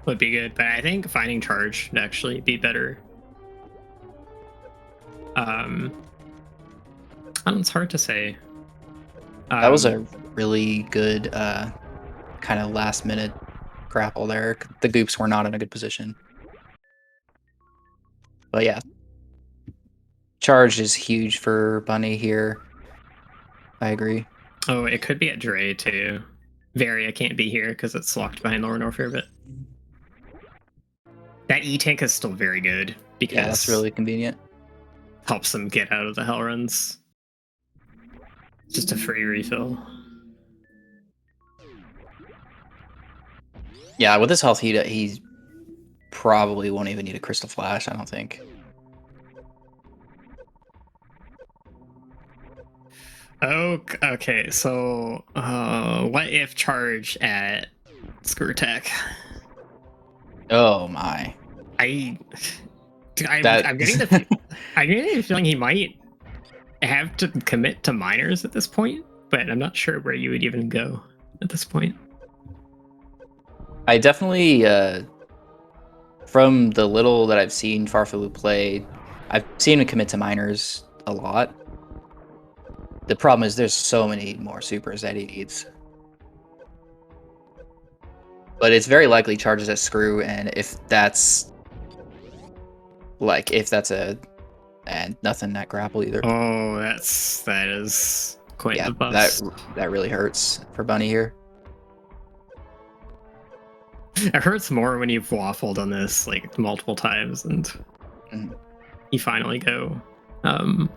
Speaker 1: would be good, but I think finding charge would actually be better. It's hard to say.
Speaker 2: That was a really good kind of last minute grapple there. The Goops were not in a good position. But yeah. Charge is huge for Bunny here. I agree.
Speaker 1: Oh, it could be at Dre too. Varia can't be here because it's locked behind Lower Norfair, but that E-tank is still very good because
Speaker 2: that's really convenient.
Speaker 1: Helps them get out of the hell runs. Just a free refill.
Speaker 2: Yeah, with his health, he probably won't even need a Crystal Flash, I don't think.
Speaker 1: Oh, okay. So, what if charge at Screw Tech?
Speaker 2: Oh my!
Speaker 1: I'm getting the feeling he might have to commit to miners at this point, but I'm not sure where you would even go at this point.
Speaker 2: I definitely, from the little that I've seen Farfelu play, I've seen him commit to miners a lot. The problem is there's so many more supers that he needs. But it's very likely charges at Screw, and if that's and nothing at grapple either.
Speaker 1: Oh, that is quite the bust.
Speaker 2: That really hurts for Bunny here.
Speaker 1: It hurts more when you've waffled on this like multiple times and you finally go. And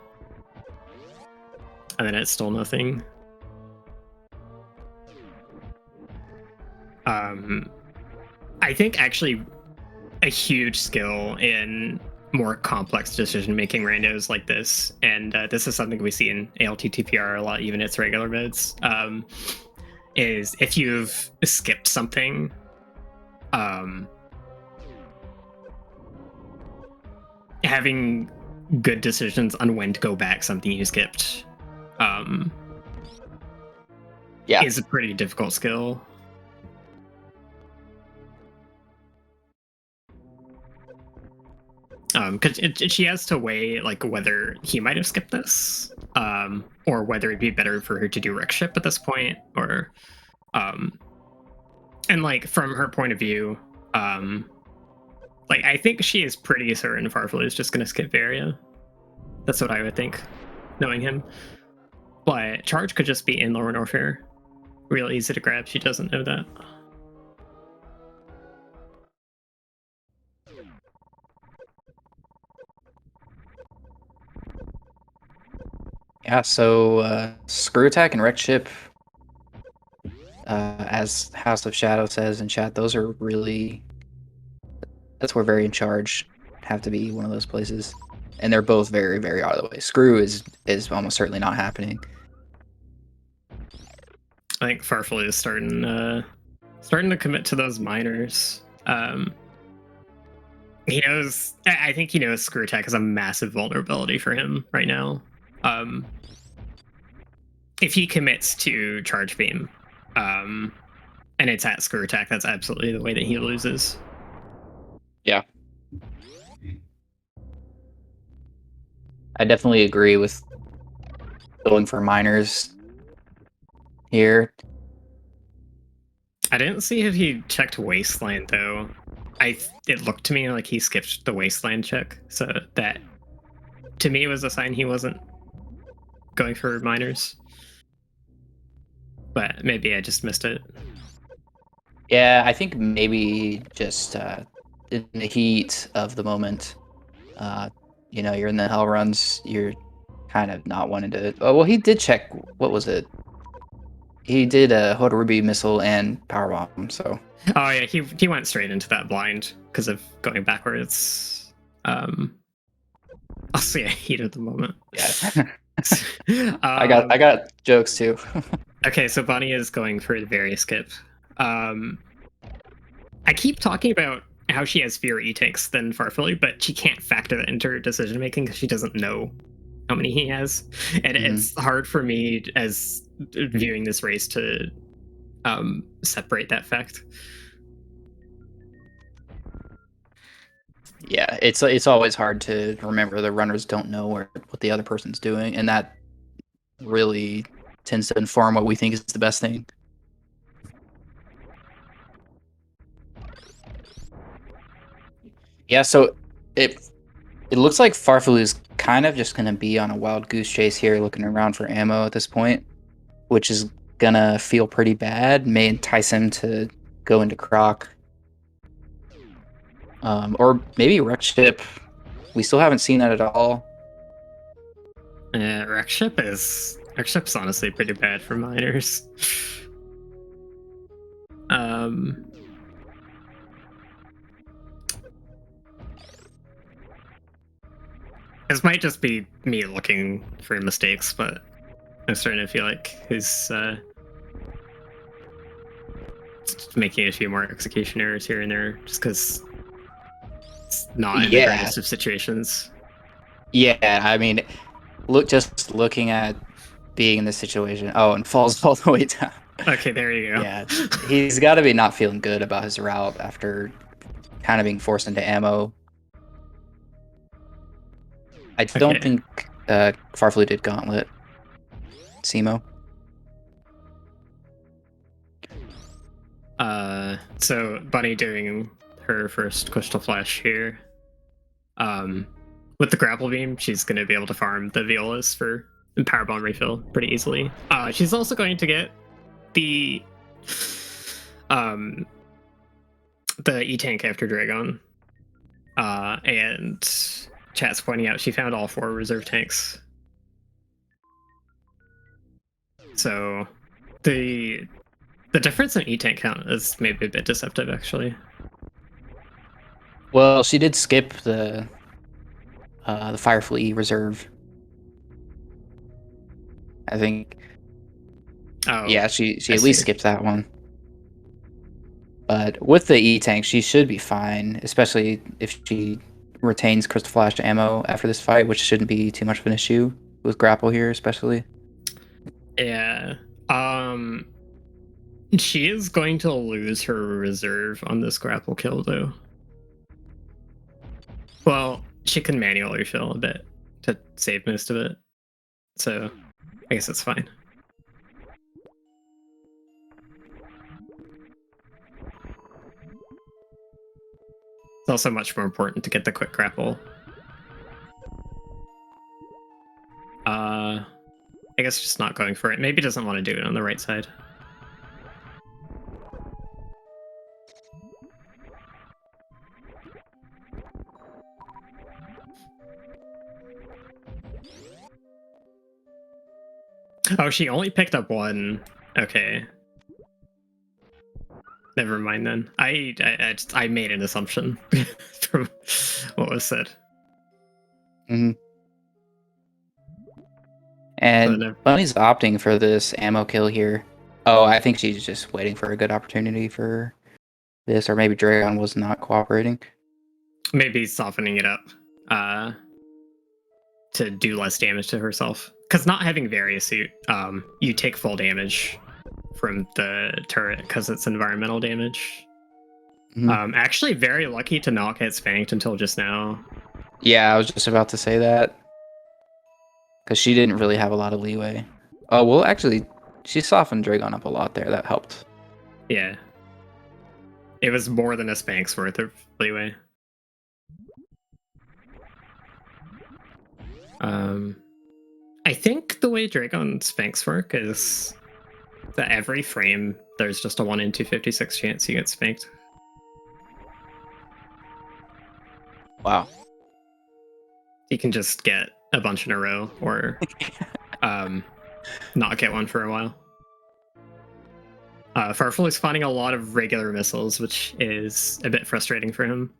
Speaker 1: then it's still nothing. I think actually a huge skill in more complex decision-making randos like this, and this is something we see in ALT-TPR a lot, even its regular modes, is if you've skipped something, having good decisions on when to go back something you skipped
Speaker 2: Yeah.
Speaker 1: is a pretty difficult skill. Because she has to weigh like whether he might have skipped this, or whether it'd be better for her to do wreck ship at this point, or, and like from her point of view, like I think she is pretty certain farfelu is just going to skip area. That's what I would think, knowing him. But charge could just be in lower warfare, real easy to grab. She doesn't know that.
Speaker 2: Yeah, so screw attack and wreck ship, as House of Shadow says in chat, those are really, that's where very in charge have to be one of those places. And they're both very, very out of the way. Screw is almost certainly not happening.
Speaker 1: I think farfelu is starting to commit to those minors. He knows. I think he knows screw attack is a massive vulnerability for him right now. If he commits to charge beam, and it's at screw attack, that's absolutely the way that he loses.
Speaker 2: Yeah. I definitely agree with going for minors here.
Speaker 1: I didn't see if he checked wasteland though. It looked to me like he skipped the wasteland check, so that to me was a sign he wasn't going for minors. But maybe I just missed it.
Speaker 2: Yeah, I think maybe just in the heat of the moment, you know, you're in the hell runs, you're kind of not wanting to. Oh, well, he did check. What was it? He did a Hodorubi missile and power bomb. So.
Speaker 1: Oh yeah, he went straight into that blind because of going backwards. Also, yeah, heat of the moment.
Speaker 2: Yeah. I got jokes too.
Speaker 1: Okay, so Bunny is going for the very skip. I keep talking about how she has fewer E-tanks than farfelu, but she can't factor that into her decision making because she doesn't know how many he has, and it's hard for me as viewing this race to separate that fact.
Speaker 2: Yeah, it's always hard to remember the runners don't know what the other person's doing, and that really tends to inform what we think is the best thing. Yeah, so it looks like farfelu is kind of just going to be on a wild goose chase here, looking around for ammo at this point, which is going to feel pretty bad. May entice him to go into Croc. Or maybe wreck ship. We still haven't seen that at all.
Speaker 1: Wreck ship's honestly pretty bad for miners. This might just be me looking for mistakes, but I'm starting to feel like he's making a few more execution errors here and there, just because it's not in the greatest of situations.
Speaker 2: Yeah, I mean, looking at being in this situation. Oh, and falls all the way down.
Speaker 1: Okay, there you go.
Speaker 2: Yeah, he's got to be not feeling good about his route after kind of being forced into ammo. I don't think farfelu did gauntlet. Simo.
Speaker 1: So Bunny doing her first crystal flash here. With the grapple beam, she's going to be able to farm the violas for power bomb refill pretty easily. She's also going to get the E-tank after Dragon. And chat's pointing out she found all 4 reserve tanks. So the difference in E-tank count is maybe a bit deceptive, actually.
Speaker 2: Well, she did skip the Firefly reserve. I think.
Speaker 1: Oh,
Speaker 2: yeah, she at least skipped that one. But with the E-tank, she should be fine, especially if she retains crystal flash ammo after this fight, which shouldn't be too much of an issue with grapple here, especially.
Speaker 1: Yeah. She is going to lose her reserve on this grapple kill, though. Well, she can manually fill a bit to save most of it. So, I guess that's fine. It's also much more important to get the quick grapple. I guess just not going for it. Maybe doesn't want to do it on the right side. Oh, she only picked up one. Okay. Never mind then. I made an assumption from what was said.
Speaker 2: Mm-hmm. And Bunny's opting for this ammo kill here. Oh, I think she's just waiting for a good opportunity for this, or maybe Dragon was not cooperating.
Speaker 1: Maybe softening it up to do less damage to herself. Because not having Various Suit, you take full damage from the turret because it's environmental damage. Mm-hmm. Actually, very lucky to not get spanked until just now.
Speaker 2: Yeah, I was just about to say that. Because she didn't really have a lot of leeway. Oh, well, actually, she softened Dragon up a lot there. That helped.
Speaker 1: Yeah. It was more than a spank's worth of leeway. I think the way Dragon spanks work is that every frame there's just a 1 in 256 chance you get spanked.
Speaker 2: Wow.
Speaker 1: You can just get a bunch in a row or not get one for a while. Farfelu is finding a lot of regular missiles, which is a bit frustrating for him.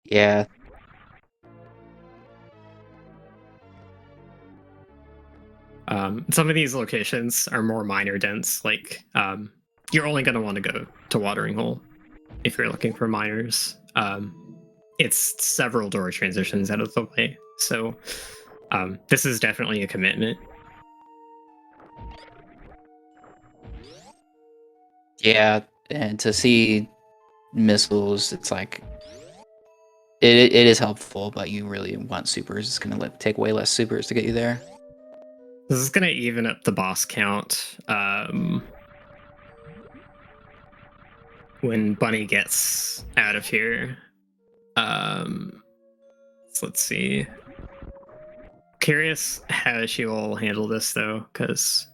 Speaker 2: Yeah.
Speaker 1: Some of these locations are more minor dense, like you're only going to want to go to Watering Hole if you're looking for miners. It's several door transitions out of the way, so this is definitely a commitment.
Speaker 2: Yeah, and to see missiles, it's like it is helpful, but you really want supers. It's gonna take way less supers to get you there.
Speaker 1: This is gonna even up the boss count when Bunny gets out of here. So let's see. Curious how she will handle this though, because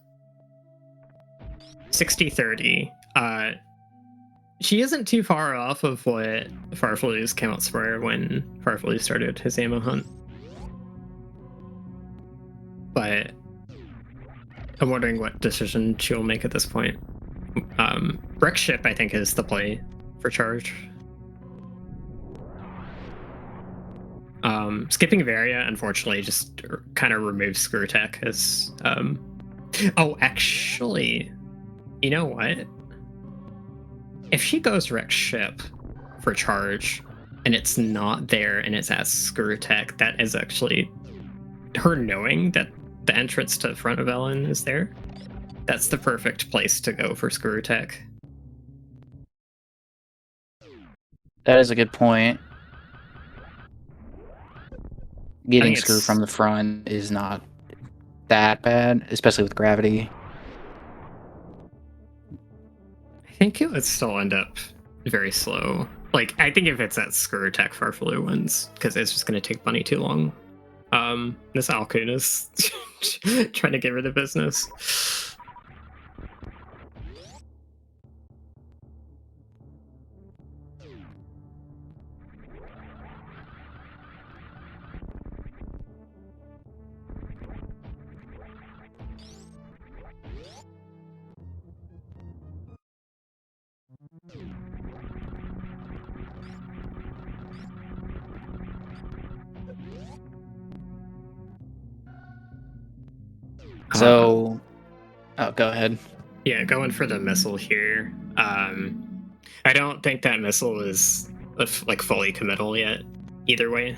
Speaker 1: 60-30. She isn't too far off of what Farfelu's counts were when Farfelu started his ammo hunt. But I'm wondering what decision she'll make at this point. Wreck Ship, I think, is the play for charge. Skipping Varia, unfortunately, just kind of removes Screw Tech as... Oh, actually, you know what? If she goes Wreck Ship for charge, and it's not there, and it's at Screw Tech, that is actually her knowing that the entrance to the front of Ellen is there. That's the perfect place to go for Screw Tech.
Speaker 2: That is a good point. Getting Screw from the front is not that bad, especially with gravity.
Speaker 1: I think it would still end up very slow. Like, I think if it's at Screw Tech, Farfelu wins, because it's just going to take Bunny too long. This Alcoon is trying to get rid of business.
Speaker 2: So, oh, go ahead.
Speaker 1: Yeah, going for the missile here. I don't think that missile is like fully committal yet. Either way,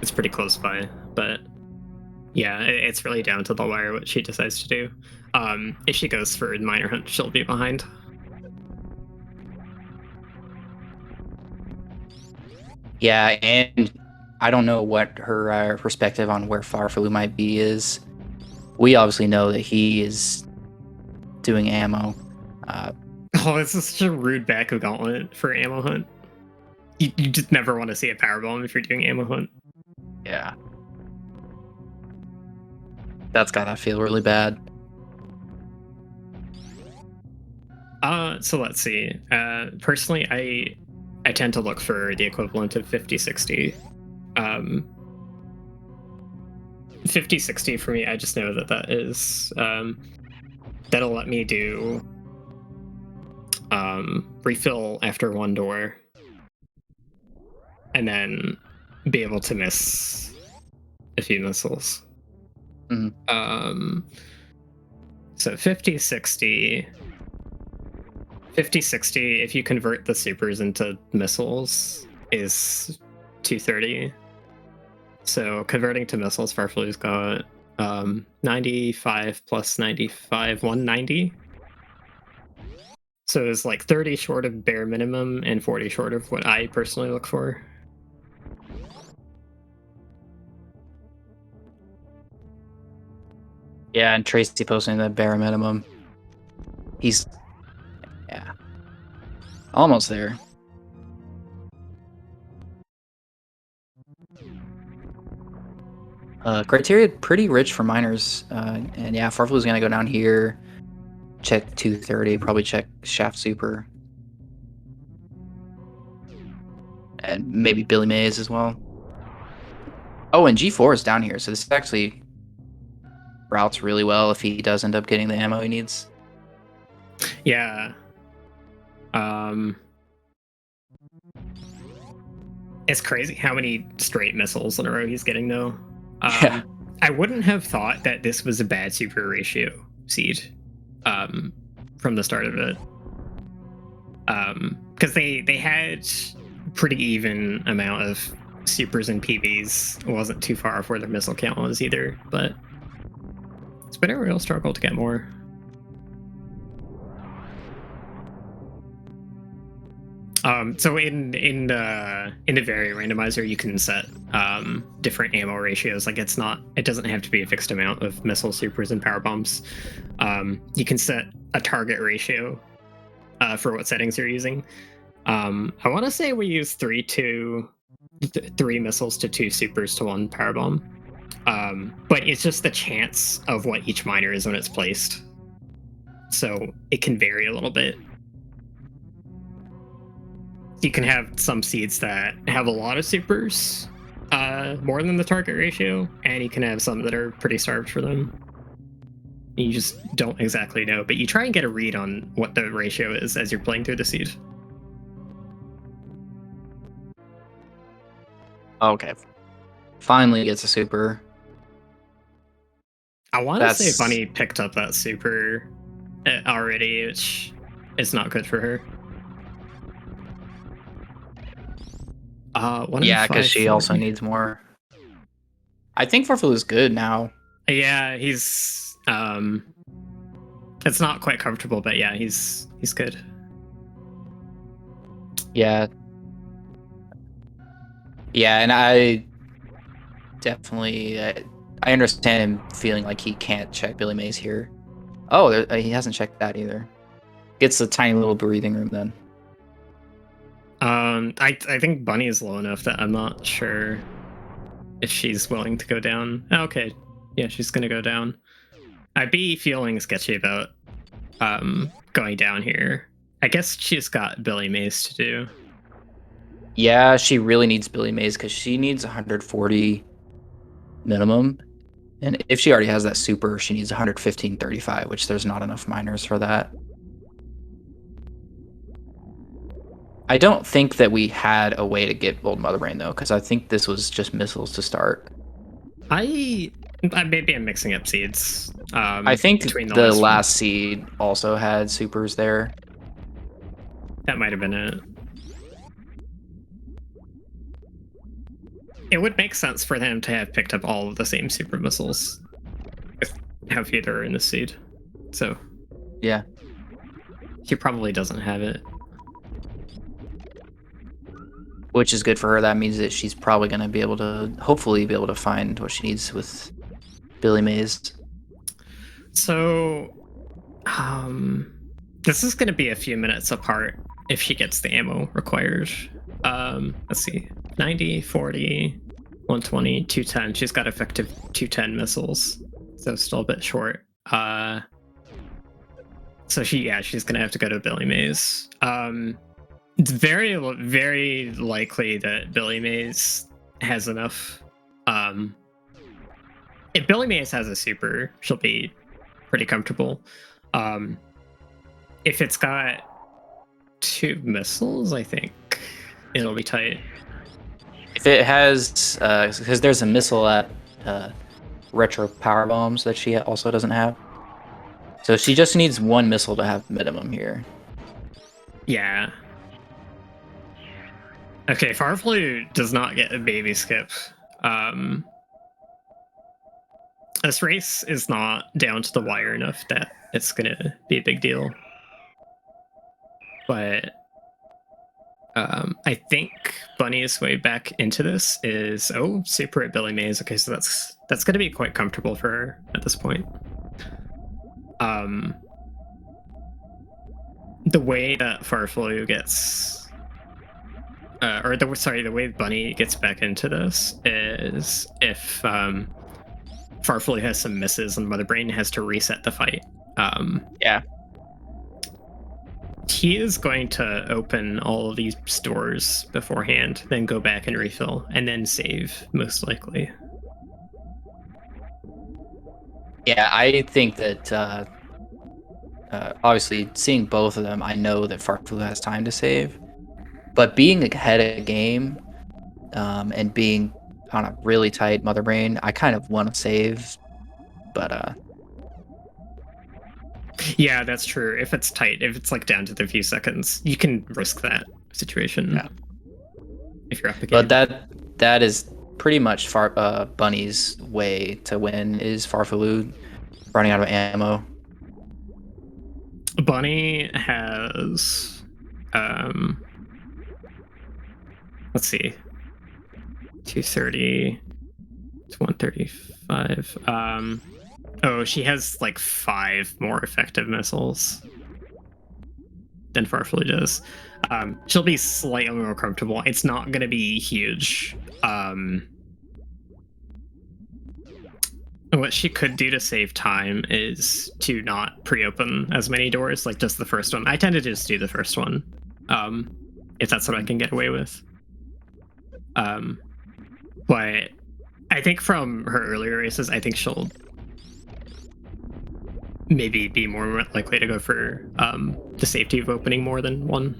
Speaker 1: it's pretty close by, but Yeah, it's really down to the wire what she decides to do. If she goes for minor hunt, she'll be behind.
Speaker 2: Yeah, and I don't know what her perspective on where Farfelu might be is. We obviously know that he is doing ammo.
Speaker 1: Oh, this is such a rude back of gauntlet for ammo hunt. You just never want to see a power bomb if you're doing ammo hunt.
Speaker 2: Yeah. That's gotta feel really bad.
Speaker 1: So let's see. Personally, I tend to look for the equivalent of 50-60. 50-60 for me, I just know that is that'll let me do refill after one door, and then be able to miss a few missiles.
Speaker 2: Mhm.
Speaker 1: So 50-60. 50-60, if you convert the supers into missiles, is 230. So converting to missiles, Farfelu's got 95 plus 95, 190. So it's like 30 short of bare minimum and 40 short of what I personally look for.
Speaker 2: Yeah, and Tracy posting the bare minimum. He's, yeah, almost there. Criteria pretty rich for miners, and yeah, Farfelu's gonna go down here, check 230, probably check Shaft Super, and maybe Billy Mays as well. Oh, and G4 is down here, so this actually routes really well if he does end up getting the ammo he needs.
Speaker 1: Yeah. It's crazy how many straight missiles in a row he's getting, though.
Speaker 2: Yeah.
Speaker 1: I wouldn't have thought that this was a bad super ratio seed from the start of it. Because they had pretty even amount of supers and PBs. It wasn't too far off where their missile count was either, but it's been a real struggle to get more. So in the Variant Randomizer, you can set different ammo ratios. Like it doesn't have to be a fixed amount of missile supers and power bombs. You can set a target ratio for what settings you're using. I want to say we use 3 missiles to 2 supers to 1 power bomb. But it's just the chance of what each miner is when it's placed. So it can vary a little bit. You can have some seeds that have a lot of supers, more than the target ratio, and you can have some that are pretty starved for them. You just don't exactly know, but you try and get a read on what the ratio is as you're playing through the seed.
Speaker 2: Okay. Finally gets a super.
Speaker 1: I want to say Bunny picked up that super already, which is not good for her.
Speaker 2: Yeah, because she also needs more. I think Farfelu is good now.
Speaker 1: Yeah, he's it's not quite comfortable, but yeah, he's good.
Speaker 2: Yeah. Yeah, and I definitely I understand him feeling like he can't check Billy Mays here. Oh, he hasn't checked that either. Gets a tiny little breathing room then.
Speaker 1: I think Bunny is low enough that I'm not sure if she's willing to go down. Okay, yeah, she's gonna go down. I'd be feeling sketchy about going down here. I guess she's got Billy Mays to do.
Speaker 2: Yeah, she really needs Billy Mays because she needs 140 minimum. And if she already has that super, she needs 115.35, which there's not enough miners for that. I don't think that we had a way to get Bold Mother Brain, though, because I think this was just missiles to start.
Speaker 1: Maybe I'm mixing up seeds.
Speaker 2: I think the last seed also had supers there.
Speaker 1: That might have been it. It would make sense for them to have picked up all of the same super missiles with how few there are in the seed. So
Speaker 2: Yeah.
Speaker 1: she probably doesn't have it.
Speaker 2: Which is good for her. That means that she's probably going to be able to, hopefully, be able to find what she needs with Billy Mays.
Speaker 1: So, this is going to be a few minutes apart if she gets the ammo required. Let's see. 90, 40, 120, 210. She's got effective 210 missiles. So still a bit short. So she's going to have to go to Billy Mays. It's very, very likely that Billy Mays has enough. If Billy Mays has a super, she'll be pretty comfortable. If it's got 2 missiles, I think it'll be tight.
Speaker 2: If it has, because there's a missile at retro power bombs that she also doesn't have. So she just needs 1 missile to have minimum here.
Speaker 1: Yeah. Okay, farfelu does not get a baby skip. This race is not down to the wire enough that it's gonna be a big deal. But I think Bunny's way back into this is super at Billy Mays. Okay, so that's gonna be quite comfortable for her at this point. The way that farfelu gets the way Bunny gets back into this is if farfelu has some misses and Mother Brain has to reset the fight.
Speaker 2: Yeah.
Speaker 1: He is going to open all of these stores beforehand, then go back and refill, and then save, most likely.
Speaker 2: Yeah, I think that obviously seeing both of them, I know that farfelu has time to save. But being ahead of the game and being on a really tight Mother Brain, I kind of want to save. But
Speaker 1: yeah, that's true. If it's tight, if it's like down to the few seconds, you can risk that situation.
Speaker 2: Yeah.
Speaker 1: If you're up again.
Speaker 2: But that is pretty much Bunny's way to win is farfelu running out of ammo.
Speaker 1: Bunny has let's see, 230 to 135. She has like 5 more effective missiles than farfelu does. She'll be slightly more comfortable. It's not going to be huge. What she could do to save time is to not pre-open as many doors, like just the first one. I tend to just do the first one, if that's what I can get away with. But I think from her earlier races, I think she'll maybe be more likely to go for the safety of opening more than one.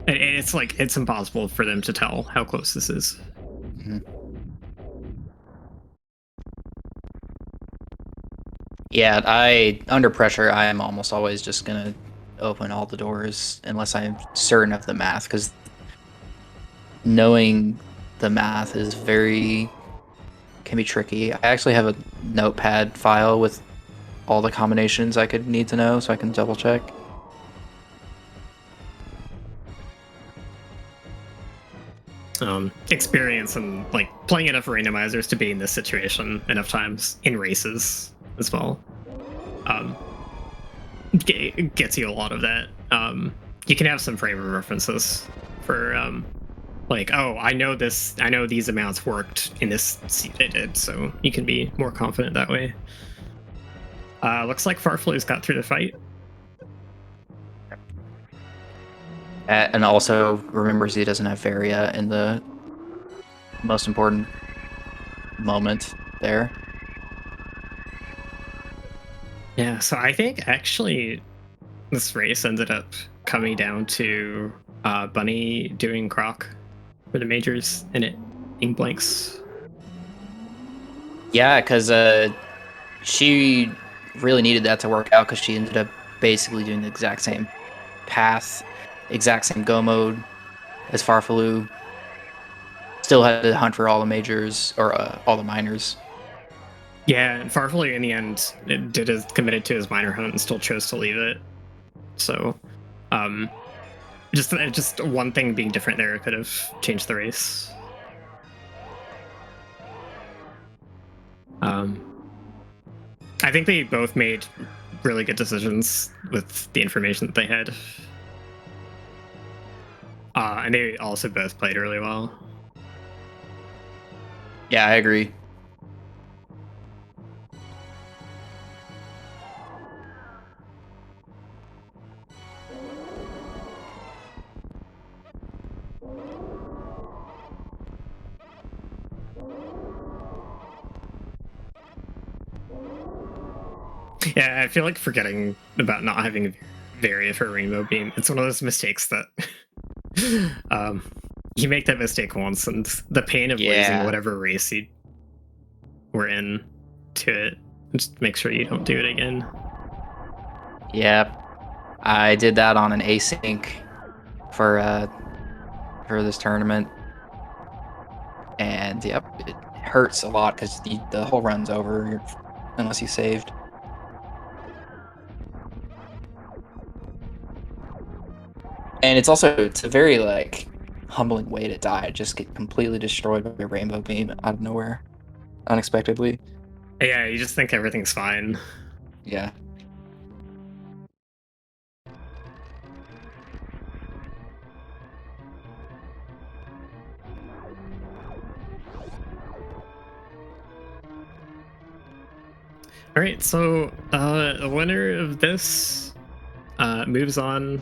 Speaker 1: And it's impossible for them to tell how close this is.
Speaker 2: Mm-hmm. Yeah, under pressure, I am almost always just gonna open all the doors unless I'm certain of the math, because knowing the math can be tricky. I actually have a notepad file with all the combinations I could need to know, so I can double check.
Speaker 1: Experience and like playing enough randomizers to be in this situation enough times in races as well gets you a lot of that. You can have some frame of references for I know these amounts worked in this seed I did, so you can be more confident that way. Looks like farfelu's got through the fight.
Speaker 2: And also remembers he doesn't have Varia in the most important moment there.
Speaker 1: Yeah, so I think actually this race ended up coming down to Bunny doing Croc for the majors and it ink blanks.
Speaker 2: Yeah, because she really needed that to work out, because she ended up basically doing the exact same path, exact same go mode as farfelu. Still had to hunt for all the majors or all the minors.
Speaker 1: Yeah, and farfelu in the end committed to his minor hunt and still chose to leave it. So, just one thing being different there could have changed the race. I think they both made really good decisions with the information that they had. And they also both played really well.
Speaker 2: Yeah, I agree.
Speaker 1: Yeah, I feel like forgetting about not having Varia for Rainbow Beam. It's one of those mistakes that you make that mistake once, and the pain of losing whatever race you were in to it. Just make sure you don't do it again.
Speaker 2: Yep, I did that on an async for this tournament, and yep, it hurts a lot because the whole run's over unless you saved. And it's a very like humbling way to die. Just get completely destroyed by a rainbow beam out of nowhere, unexpectedly.
Speaker 1: Yeah, you just think everything's fine.
Speaker 2: Yeah.
Speaker 1: All right, so the winner of this moves on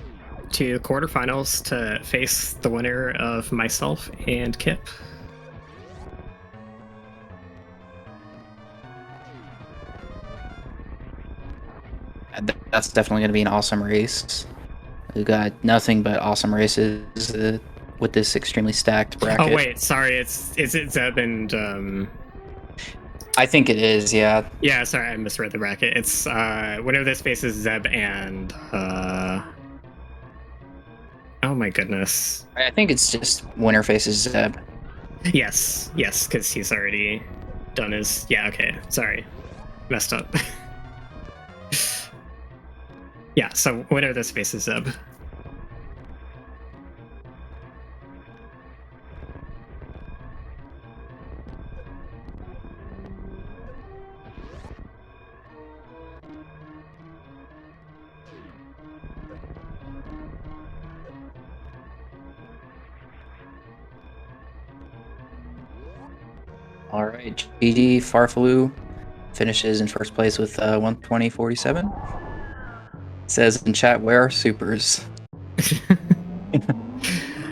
Speaker 1: to the quarterfinals to face the winner of myself and Kip.
Speaker 2: That's definitely going to be an awesome race. We've got nothing but awesome races with this extremely stacked bracket.
Speaker 1: Oh wait, sorry, is it Zeb and
Speaker 2: I think it is, yeah.
Speaker 1: Yeah, sorry, I misread the bracket. It's winner of this faces Zeb and oh my goodness.
Speaker 2: I think it's just winner faces Zeb.
Speaker 1: Yes, because he's already done his. Yeah, okay, sorry, messed up. Yeah, so winner of this faces Zeb.
Speaker 2: All right, GG farfelu finishes in first place with 120.47. Says in chat, where are supers?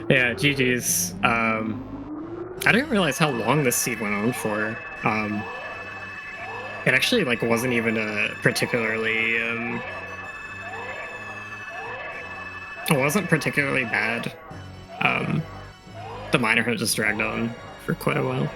Speaker 1: Yeah, GG's. I didn't realize how long this seed went on for. It actually like wasn't even a particularly it wasn't particularly bad. The minor had just dragged on for quite a while.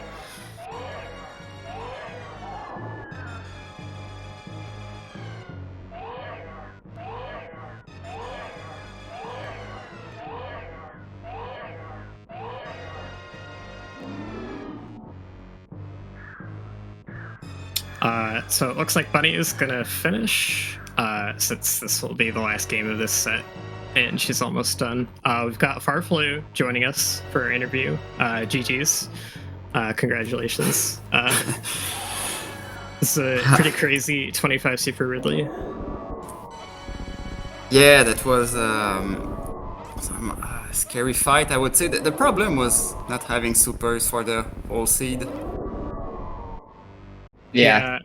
Speaker 1: So it looks like Bunny is gonna finish, since this will be the last game of this set, and she's almost done. We've got farfelu joining us for our interview. GG's. Congratulations. It's a pretty crazy 25 Super Ridley.
Speaker 3: Yeah, that was some scary fight, I would say. The problem was not having supers for the whole seed.
Speaker 2: Yeah.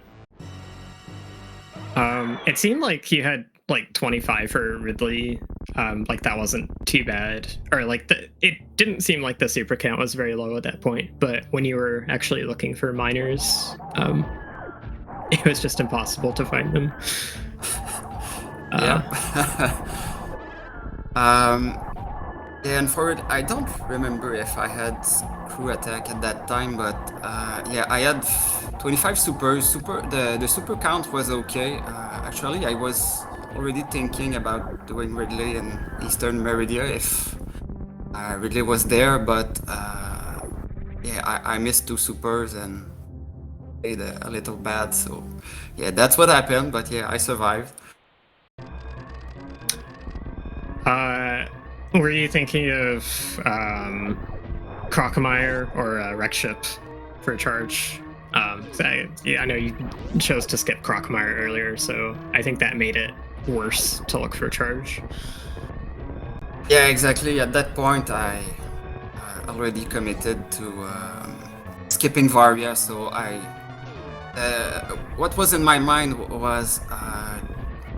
Speaker 1: It seemed like you had like 25 for Ridley. Like that wasn't too bad, or like it didn't seem like the super count was very low at that point. But when you were actually looking for minors, it was just impossible to find them.
Speaker 3: Yeah. Yeah, and forward, I don't remember if I had crew attack at that time, but yeah, I had 25 supers. The super count was okay. Actually, I was already thinking about doing Ridley in Eastern Meridia if really was there, but yeah, I missed 2 supers and played a little bad. So yeah, that's what happened. But yeah, I survived.
Speaker 4: Were you thinking of Crocomire or Wreckship for a charge? I know you chose to skip Crocomire earlier, so I think that made it worse to look for a charge.
Speaker 3: Yeah, exactly. At that point, I already committed to skipping Varia, so what was in my mind was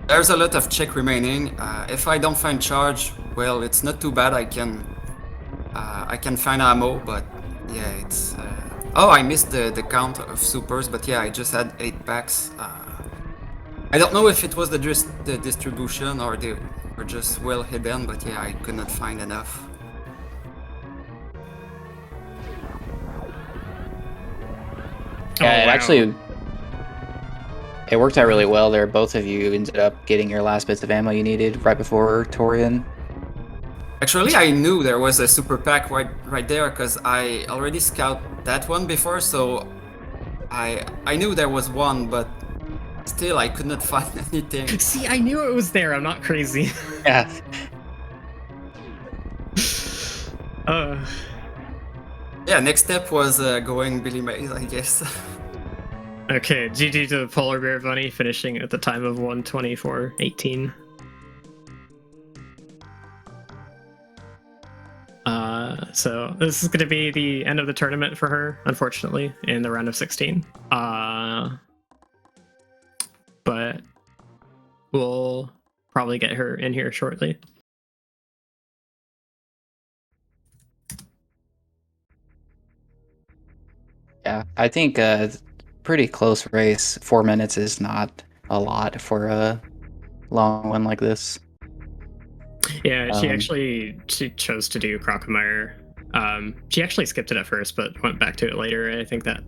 Speaker 3: there's a lot of check remaining. If I don't find charge, well, it's not too bad. I can find ammo, but yeah, it's. Oh, I missed the count of supers, but yeah, I just had 8 packs. I don't know if it was the distribution or they were just well hidden, but yeah, I could not find enough.
Speaker 2: Yeah,
Speaker 4: wow.
Speaker 2: actually, it worked out really well there. Both of you ended up getting your last bits of ammo you needed right before Torian.
Speaker 3: Actually, I knew there was a super pack right there because I already scouted that one before, so I knew there was one, but still I could not find anything.
Speaker 4: See, I knew it was there. I'm not crazy.
Speaker 2: Yeah.
Speaker 3: Yeah, next step was going Billy Mays, I guess.
Speaker 4: Okay, GG to Polar Bear Bunny, finishing at the time of 1:24:18. So this is going to be the end of the tournament for her, unfortunately, in the round of 16. But we'll probably get her in here shortly.
Speaker 2: Yeah, I think pretty close race. 4 minutes is not a lot for a long one like this.
Speaker 4: Yeah, she chose to do Crocomire. She actually skipped it at first, but went back to it later. I think that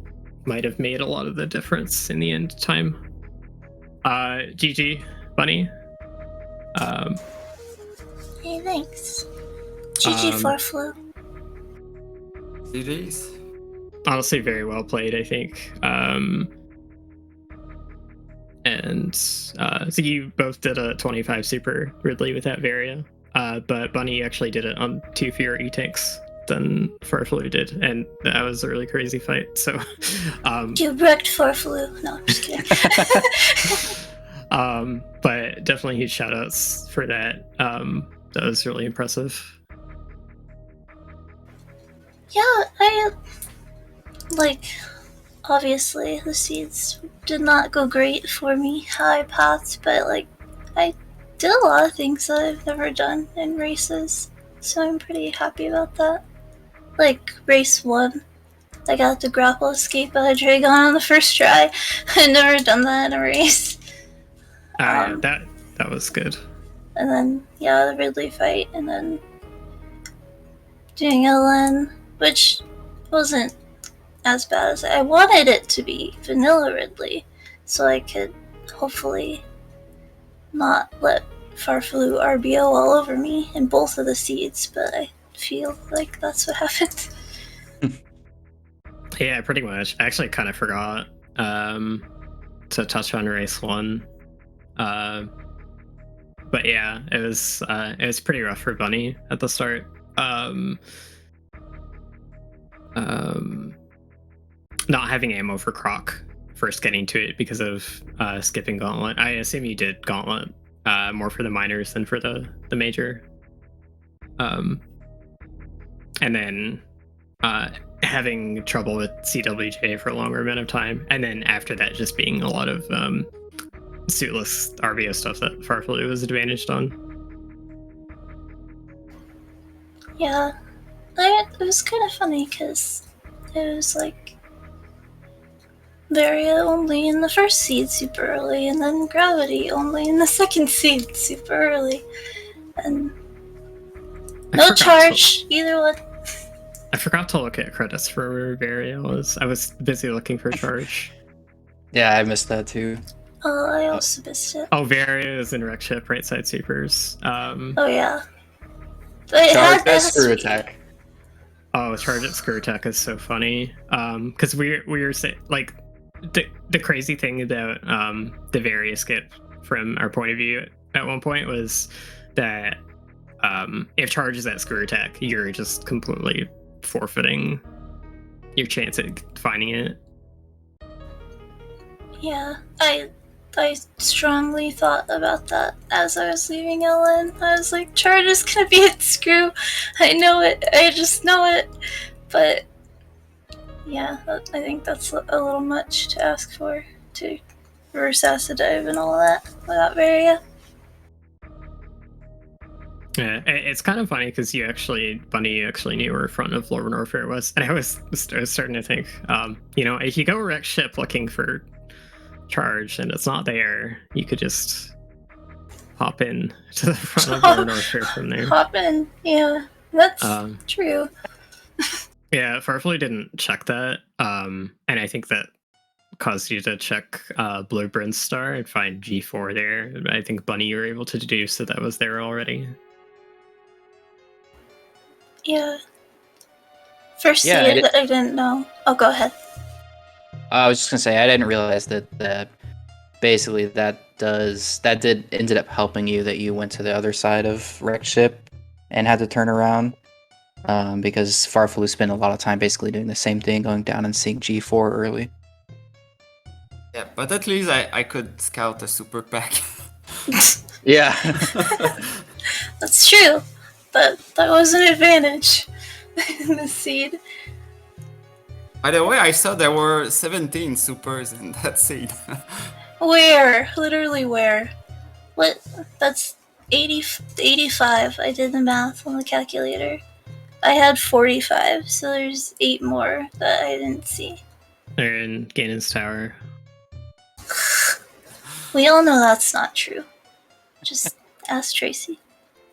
Speaker 4: might have made a lot of the difference in the end time. GG, Bunny.
Speaker 5: Hey, thanks. GG farfelu.
Speaker 3: GG's.
Speaker 4: Honestly, very well played, I think. And so you both did a 25 super Ridley with that Varia, but Bunny actually did it on 2 fewer E-tanks than farfelu did, and that was a really crazy fight. So
Speaker 5: You wrecked farfelu. No, I'm just kidding.
Speaker 4: but definitely huge shout outs for that. That was really impressive.
Speaker 5: Yeah, obviously the seeds did not go great for me, how I pathed, but I did a lot of things that I've never done in races, so I'm pretty happy about that. Like race 1, I got the grapple escape out of Dragon on the first try. I've never done that in a race.
Speaker 4: That was good.
Speaker 5: And then the Ridley fight, and then doing LN, which wasn't as bad as I wanted it to be, vanilla Ridley, so I could hopefully not let farfelu RBO all over me in both of the seeds, but I feel like that's what happened.
Speaker 4: Yeah, pretty much. I actually kind of forgot to touch on race 1. But yeah, it was pretty rough for Bunny at the start. Not having ammo for Croc, first getting to it because of skipping Gauntlet. I assume you did Gauntlet more for the minors than for the major. And then having trouble with CWJ for a longer amount of time, and then after that just being a lot of suitless RBO stuff that farfelu was advantaged on.
Speaker 5: Yeah, it was kind of funny because it was like Varia only in the first seed super early, and then Gravity only in the second seed super early, and no charge either one.
Speaker 4: I forgot to look at credits for where Varia was. I was busy looking for charge.
Speaker 2: Yeah, I missed that too.
Speaker 5: Oh, I also missed it.
Speaker 4: Oh, Varia is in Wreckship, right side supers.
Speaker 5: Oh yeah. But it
Speaker 2: Charge
Speaker 5: had
Speaker 2: that
Speaker 5: S
Speaker 2: screw
Speaker 5: speed.
Speaker 2: attack.
Speaker 4: Oh, charge at screw attack is so funny. Because we were saying, like, the crazy thing about the various skip from our point of view at one point was that if charge is at screw attack, you're just completely forfeiting your chance at finding it.
Speaker 5: Yeah, I strongly thought about that as I was leaving LN. I was like, charge is gonna be at screw. I know it. I just know it. But yeah, I think that's a little much to ask for to reverse acid dive and all that without Varia.
Speaker 4: Yeah, it's kind of funny because Bunny actually knew where front of Lord Warfare was, and I was starting to think, if you go wreck ship looking for charge and it's not there, you could just hop in to the front of Lord Warfare from there.
Speaker 5: Hop in, yeah, that's true.
Speaker 4: Yeah, farfelu didn't check that, and I think that caused you to check Blueprint Star and find G4 there. I think Bunny, you were able to deduce that was there already.
Speaker 5: Yeah. First
Speaker 2: Yeah,
Speaker 5: seed, I didn't know. Oh, go ahead.
Speaker 2: I was just gonna say I didn't realize that basically that ended up helping you, that you went to the other side of wrecked ship and had to turn around, because farfelu spent a lot of time basically doing the same thing, going down and seeing G4 early.
Speaker 3: Yeah, but at least I could scout a super pack.
Speaker 2: Yeah.
Speaker 5: That's true. That was an advantage in the seed.
Speaker 3: By the way, I saw there were 17 supers in that seed.
Speaker 5: Where? Literally where? What? That's 85. I did the math on the calculator. I had 45, so there's 8 more that I didn't see.
Speaker 4: They're in Ganon's Tower.
Speaker 5: We all know that's not true. Just ask Tracy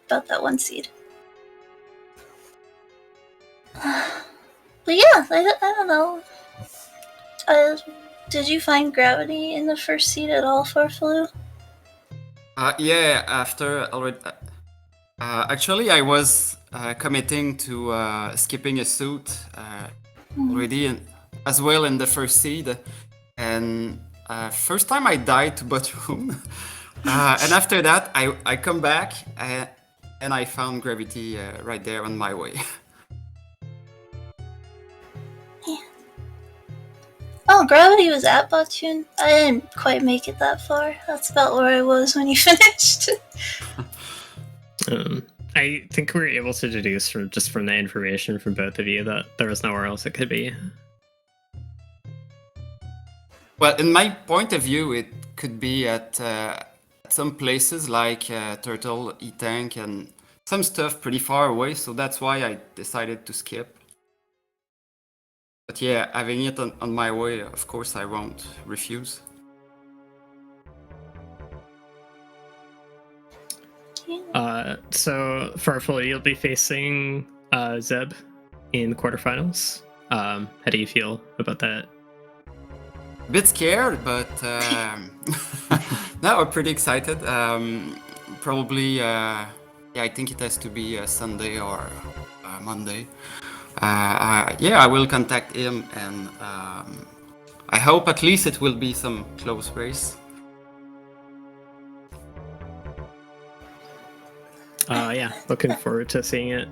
Speaker 5: about that one seed. But yeah, I don't know. Did you find gravity in the first seed at all, farfelu?
Speaker 3: Yeah, after already. Actually, I was committing to skipping a suit already, as well in the first seed. And first time I died to Botroom. And after that, I come back and I found gravity right there on my way.
Speaker 5: Oh, gravity was at Bottoon. I didn't quite make it that far. That's about where I was when you finished.
Speaker 4: I think we were able to deduce from the information from both of you that there was nowhere else it could be.
Speaker 3: Well, in my point of view, it could be at some places like Turtle, E-Tank, and some stuff pretty far away, so that's why I decided to skip. But yeah, having it on my way, of course, I won't refuse.
Speaker 4: So farfelu, you'll be facing Zeb in the quarterfinals. How do you feel about that?
Speaker 3: A bit scared, but no, I'm pretty excited. Probably, yeah, I think it has to be a Sunday or Monday. Yeah, I will contact him, and I hope at least it will be some close race.
Speaker 4: Yeah, looking forward to seeing it.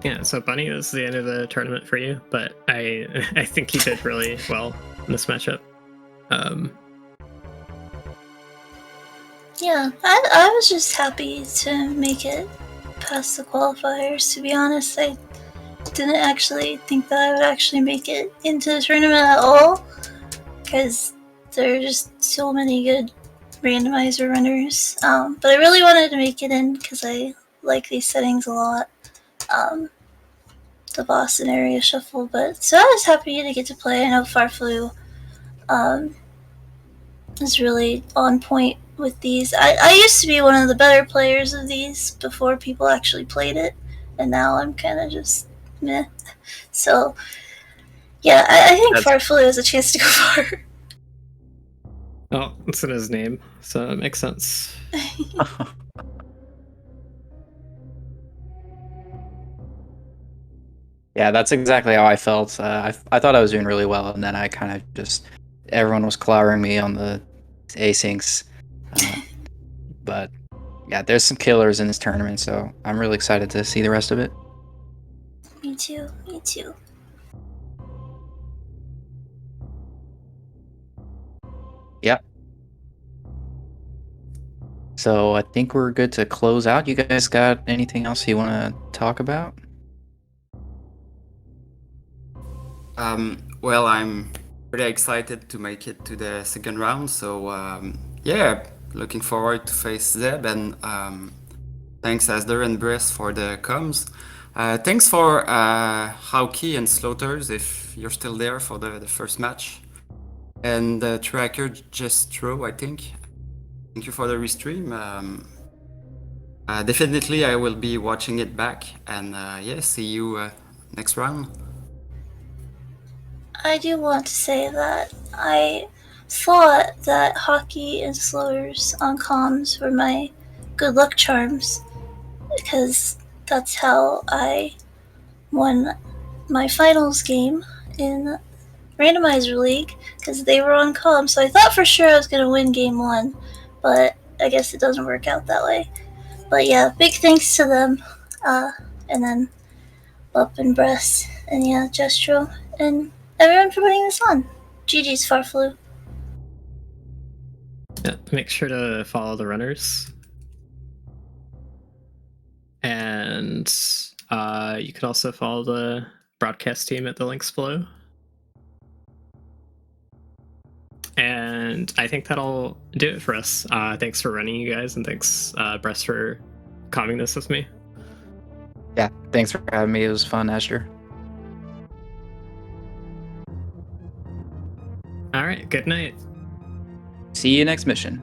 Speaker 4: Yeah, so Bunny, this is the end of the tournament for you, but I think you did really well in this matchup.
Speaker 5: Yeah, I was just happy to make it past the qualifiers. To be honest, I didn't actually think that I would actually make it into the tournament at all, because there are just so many good randomizer runners. But I really wanted to make it in because I like these settings a lot. The Boston area shuffle, but so I was happy to get to play. I know farfelu is really on point with these. I used to be one of the better players of these before people actually played it, and now I'm kind of just meh. So yeah, I think farfelu has a chance to go far.
Speaker 4: Oh, it's in his name, so it makes sense.
Speaker 2: Yeah, that's exactly how I felt. I thought I was doing really well, and then I kind of just everyone was clowering me on the asyncs. But yeah, there's some killers in this tournament, so I'm really excited to see the rest of it.
Speaker 5: Me too. Me too.
Speaker 2: Yep. So I think we're good to close out. You guys got anything else you want to talk about?
Speaker 3: Well, I'm pretty excited to make it to the second round. So yeah, looking forward to face Zeb, and thanks Asder and Briss for the comms. Thanks for Hauki and Slaughters if you're still there for the first match. And Tracker Jestro, I think. Thank you for the restream. Definitely, I will be watching it back. And yeah, see you next round.
Speaker 5: I do want to say that I thought that hockey and slurs on comms were my good luck charms because that's how I won my finals game in Randomizer League because they were on comms. So I thought for sure I was going to win game 1, but I guess it doesn't work out that way. But yeah, big thanks to them. And then Up and Breast, and yeah, Jestro, and everyone for putting this on. GG's farfelu.
Speaker 4: Yeah, make sure to follow the runners. And you could also follow the broadcast team at the links below. And I think that'll do it for us. Thanks for running, you guys, and thanks, Bress, for calming this with me.
Speaker 2: Yeah, thanks for having me. It was fun, Asher.
Speaker 4: All right, good night.
Speaker 2: See you next mission.